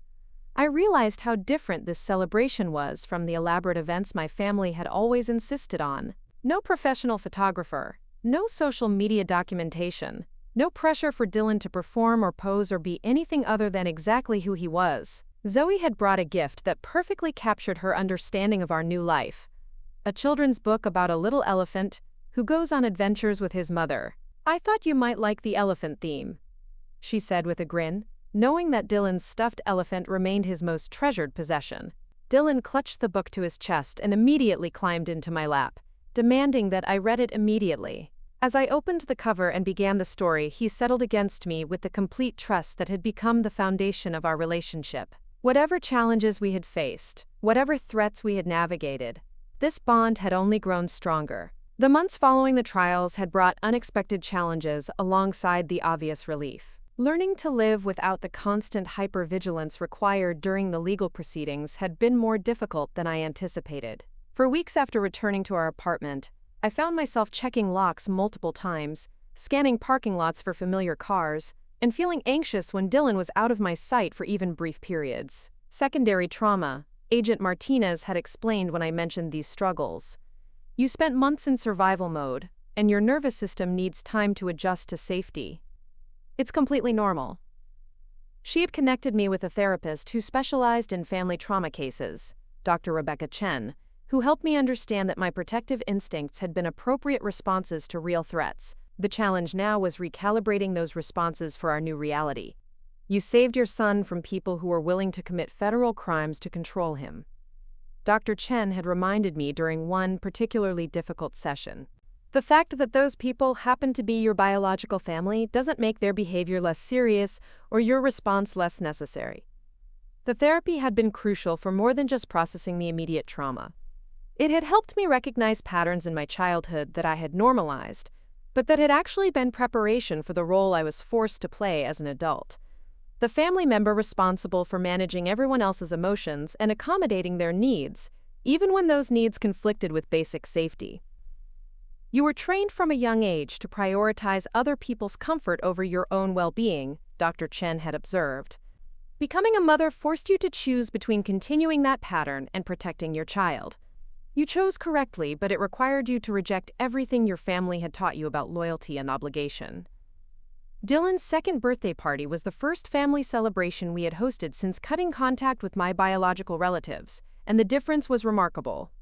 I realized how different this celebration was from the elaborate events my family had always insisted on. No professional photographer, no social media documentation, no pressure for Dylan to perform or pose or be anything other than exactly who he was. Zoe had brought a gift that perfectly captured her understanding of our new life. A children's book about a little elephant who goes on adventures with his mother. "I thought you might like the elephant theme," she said with a grin, knowing that Dylan's stuffed elephant remained his most treasured possession. Dylan clutched the book to his chest and immediately climbed into my lap, demanding that I read it immediately. As I opened the cover and began the story, he settled against me with the complete trust that had become the foundation of our relationship. Whatever challenges we had faced, whatever threats we had navigated, this bond had only grown stronger. The months following the trials had brought unexpected challenges alongside the obvious relief. Learning to live without the constant hypervigilance required during the legal proceedings had been more difficult than I anticipated. For weeks after returning to our apartment, I found myself checking locks multiple times, scanning parking lots for familiar cars, and feeling anxious when Dylan was out of my sight for even brief periods. Secondary trauma, Agent Martinez had explained when I mentioned these struggles. You spent months in survival mode, and your nervous system needs time to adjust to safety. It's completely normal. She had connected me with a therapist who specialized in family trauma cases, Dr. Rebecca Chen, who helped me understand that my protective instincts had been appropriate responses to real threats. The challenge now was recalibrating those responses for our new reality. You saved your son from people who were willing to commit federal crimes to control him. Dr. Chen had reminded me during one particularly difficult session. The fact that those people happen to be your biological family doesn't make their behavior less serious or your response less necessary. The therapy had been crucial for more than just processing the immediate trauma. It had helped me recognize patterns in my childhood that I had normalized, but that had actually been preparation for the role I was forced to play as an adult. The family member responsible for managing everyone else's emotions and accommodating their needs, even when those needs conflicted with basic safety. You were trained from a young age to prioritize other people's comfort over your own well-being, Dr. Chen had observed. Becoming a mother forced you to choose between continuing that pattern and protecting your child. You chose correctly, but it required you to reject everything your family had taught you about loyalty and obligation. Dylan's second birthday party was the first family celebration we had hosted since cutting contact with my biological relatives, and the difference was remarkable.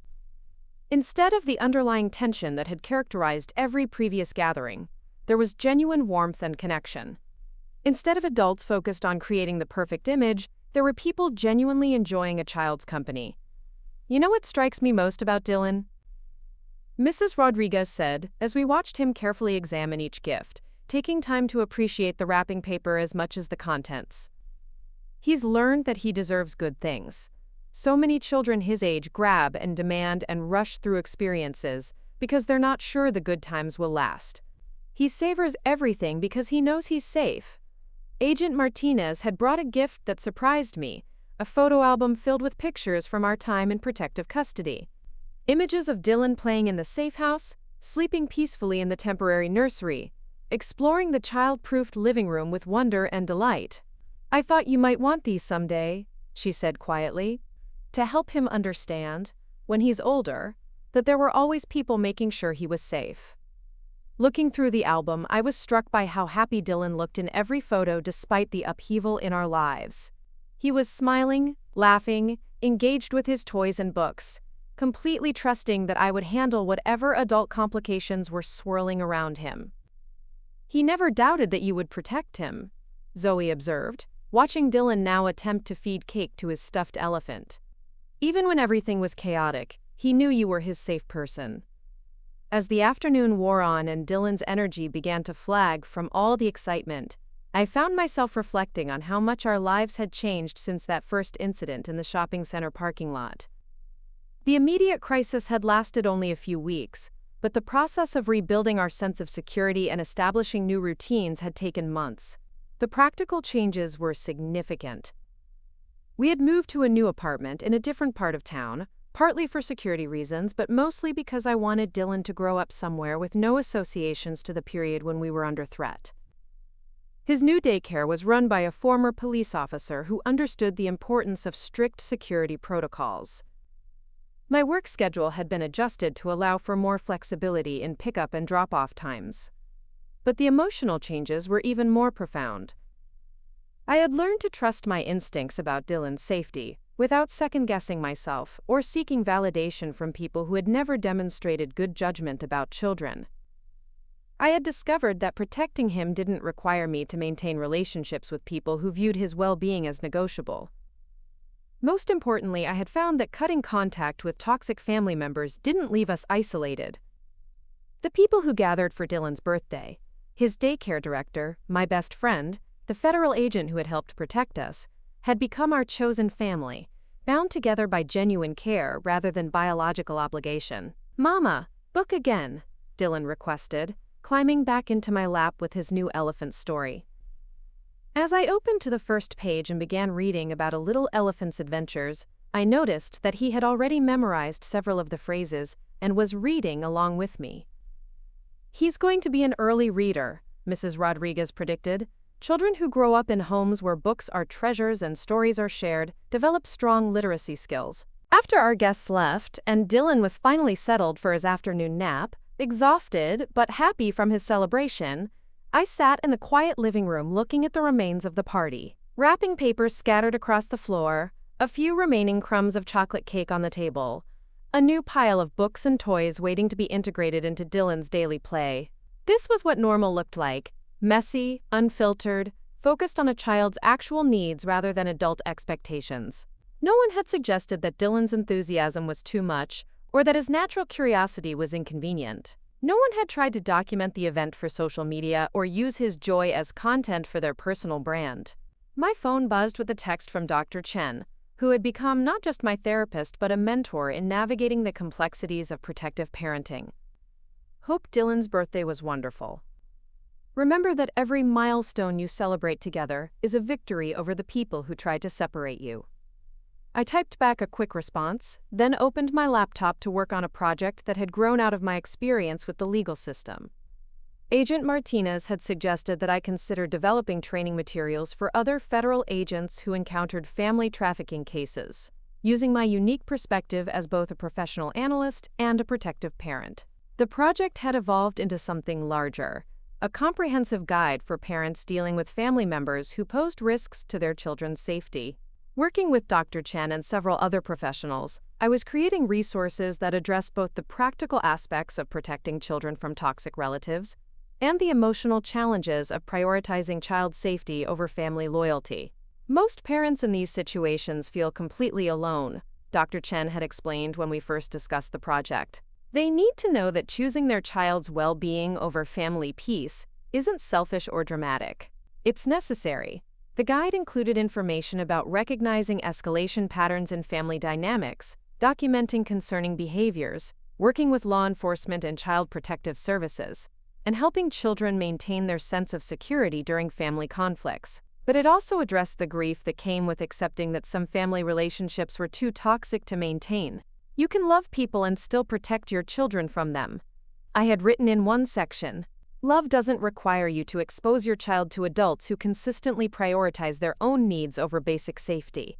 Instead of the underlying tension that had characterized every previous gathering, there was genuine warmth and connection. Instead of adults focused on creating the perfect image, there were people genuinely enjoying a child's company. "You know what strikes me most about Dylan?" Mrs. Rodriguez said, as we watched him carefully examine each gift, taking time to appreciate the wrapping paper as much as the contents. "He's learned that he deserves good things. So many children his age grab and demand and rush through experiences because they're not sure the good times will last. He savors everything because he knows he's safe." Agent Martinez had brought a gift that surprised me, a photo album filled with pictures from our time in protective custody. Images of Dylan playing in the safe house, sleeping peacefully in the temporary nursery, exploring the child-proofed living room with wonder and delight. "I thought you might want these someday," she said quietly, to help him understand, when he's older, that there were always people making sure he was safe. Looking through the album, I was struck by how happy Dylan looked in every photo despite the upheaval in our lives. He was smiling, laughing, engaged with his toys and books, completely trusting that I would handle whatever adult complications were swirling around him. "He never doubted that you would protect him," Zoe observed, watching Dylan now attempt to feed cake to his stuffed elephant. "Even when everything was chaotic, he knew you were his safe person." As the afternoon wore on and Dylan's energy began to flag from all the excitement, I found myself reflecting on how much our lives had changed since that first incident in the shopping center parking lot. The immediate crisis had lasted only a few weeks, but the process of rebuilding our sense of security and establishing new routines had taken months. The practical changes were significant. We had moved to a new apartment in a different part of town, partly for security reasons, but mostly because I wanted Dylan to grow up somewhere with no associations to the period when we were under threat. His new daycare was run by a former police officer who understood the importance of strict security protocols. My work schedule had been adjusted to allow for more flexibility in pickup and drop-off times. But the emotional changes were even more profound. I had learned to trust my instincts about Dylan's safety, without second-guessing myself or seeking validation from people who had never demonstrated good judgment about children. I had discovered that protecting him didn't require me to maintain relationships with people who viewed his well-being as negotiable. Most importantly, I had found that cutting contact with toxic family members didn't leave us isolated. The people who gathered for Dylan's birthday, his daycare director, my best friend, the federal agent who had helped protect us, had become our chosen family, bound together by genuine care rather than biological obligation. "Mama, book again," Dylan requested, climbing back into my lap with his new elephant story. As I opened to the first page and began reading about a little elephant's adventures, I noticed that he had already memorized several of the phrases and was reading along with me. "He's going to be an early reader," Mrs. Rodriguez predicted. "Children who grow up in homes where books are treasures and stories are shared develop strong literacy skills." After our guests left and Dylan was finally settled for his afternoon nap, exhausted but happy from his celebration, I sat in the quiet living room looking at the remains of the party. Wrapping papers scattered across the floor, a few remaining crumbs of chocolate cake on the table, a new pile of books and toys waiting to be integrated into Dylan's daily play. This was what normal looked like: messy, unfiltered, focused on a child's actual needs rather than adult expectations. No one had suggested that Dylan's enthusiasm was too much, or that his natural curiosity was inconvenient. No one had tried to document the event for social media or use his joy as content for their personal brand. My phone buzzed with a text from Dr. Chen, who had become not just my therapist but a mentor in navigating the complexities of protective parenting. "Hope Dylan's birthday was wonderful. Remember that every milestone you celebrate together is a victory over the people who tried to separate you." I typed back a quick response, then opened my laptop to work on a project that had grown out of my experience with the legal system. Agent Martinez had suggested that I consider developing training materials for other federal agents who encountered family trafficking cases, using my unique perspective as both a professional analyst and a protective parent. The project had evolved into something larger, a comprehensive guide for parents dealing with family members who posed risks to their children's safety. Working with Dr. Chen and several other professionals, I was creating resources that address both the practical aspects of protecting children from toxic relatives and the emotional challenges of prioritizing child safety over family loyalty. Most parents in these situations feel completely alone, Dr. Chen had explained when we first discussed the project. They need to know that choosing their child's well-being over family peace isn't selfish or dramatic. It's necessary. The guide included information about recognizing escalation patterns in family dynamics, documenting concerning behaviors, working with law enforcement and child protective services, and helping children maintain their sense of security during family conflicts. But it also addressed the grief that came with accepting that some family relationships were too toxic to maintain. You can love people and still protect your children from them. I had written in one section, "Love doesn't require you to expose your child to adults who consistently prioritize their own needs over basic safety."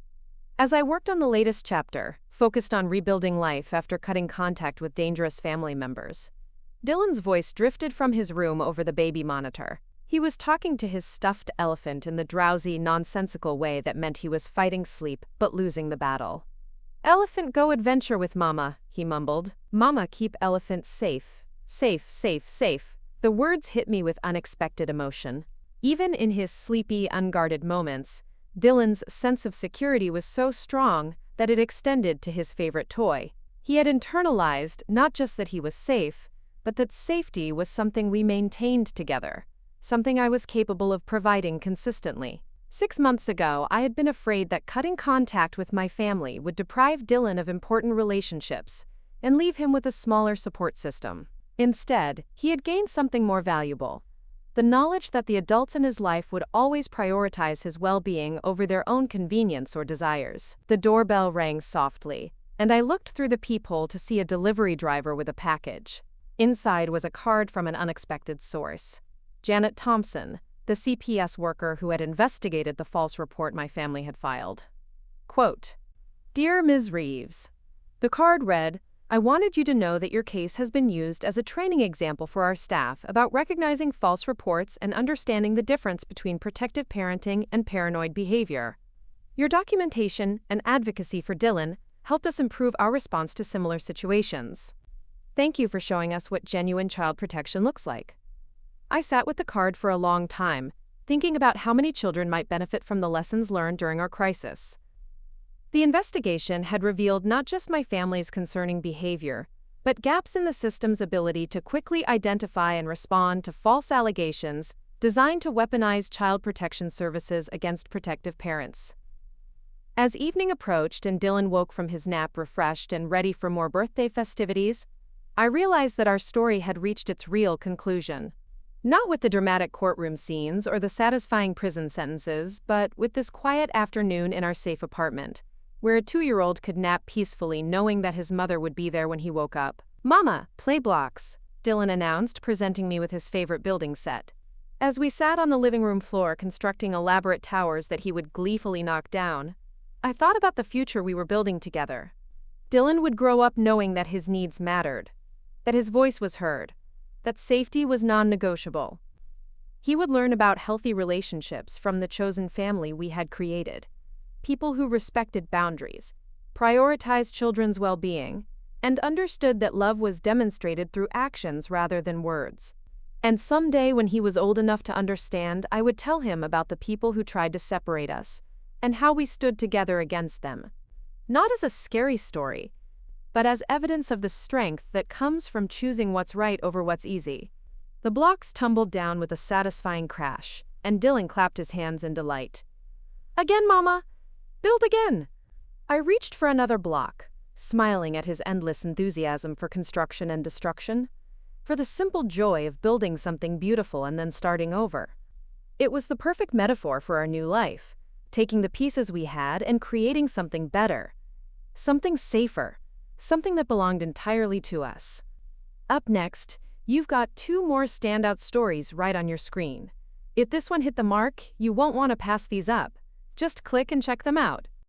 As I worked on the latest chapter, focused on rebuilding life after cutting contact with dangerous family members, Dylan's voice drifted from his room over the baby monitor. He was talking to his stuffed elephant in the drowsy, nonsensical way that meant he was fighting sleep but losing the battle. "Elephant go adventure with Mama," he mumbled. "Mama keep elephant safe. Safe, safe, safe." The words hit me with unexpected emotion. Even in his sleepy, unguarded moments, Dylan's sense of security was so strong that it extended to his favorite toy. He had internalized not just that he was safe, but that safety was something we maintained together, something I was capable of providing consistently. 6 months ago, I had been afraid that cutting contact with my family would deprive Dylan of important relationships and leave him with a smaller support system. Instead, he had gained something more valuable: The knowledge that the adults in his life would always prioritize his well-being over their own convenience or desires. The doorbell rang softly, and I looked through the peephole to see a delivery driver with a package. Inside was a card from an unexpected source. Janet Thompson, the CPS worker who had investigated the false report my family had filed. Quote, "Dear Ms. Reeves," the card read, "I wanted you to know that your case has been used as a training example for our staff about recognizing false reports and understanding the difference between protective parenting and paranoid behavior. Your documentation and advocacy for Dylan helped us improve our response to similar situations. Thank you for showing us what genuine child protection looks like." I sat with the card for a long time, thinking about how many children might benefit from the lessons learned during our crisis. The investigation had revealed not just my family's concerning behavior, but gaps in the system's ability to quickly identify and respond to false allegations designed to weaponize child protection services against protective parents. As evening approached and Dylan woke from his nap refreshed and ready for more birthday festivities, I realized that our story had reached its real conclusion. Not with the dramatic courtroom scenes or the satisfying prison sentences, but with this quiet afternoon in our safe apartment, where a 2-year-old could nap peacefully knowing that his mother would be there when he woke up. "Mama, play blocks," Dylan announced, presenting me with his favorite building set. As we sat on the living room floor constructing elaborate towers that he would gleefully knock down, I thought about the future we were building together. Dylan would grow up knowing that his needs mattered, that his voice was heard, that safety was non-negotiable. He would learn about healthy relationships from the chosen family we had created. People who respected boundaries, prioritized children's well-being, and understood that love was demonstrated through actions rather than words. And someday when he was old enough to understand, I would tell him about the people who tried to separate us, and how we stood together against them. Not as a scary story, but as evidence of the strength that comes from choosing what's right over what's easy. The blocks tumbled down with a satisfying crash, and Dylan clapped his hands in delight. "Again, Mama! Build again!" I reached for another block, smiling at his endless enthusiasm for construction and destruction, for the simple joy of building something beautiful and then starting over. It was the perfect metaphor for our new life, taking the pieces we had and creating something better, something safer, something that belonged entirely to us. Up next, you've got 2 more standout stories right on your screen. If this one hit the mark, you won't want to pass these up. Just click and check them out.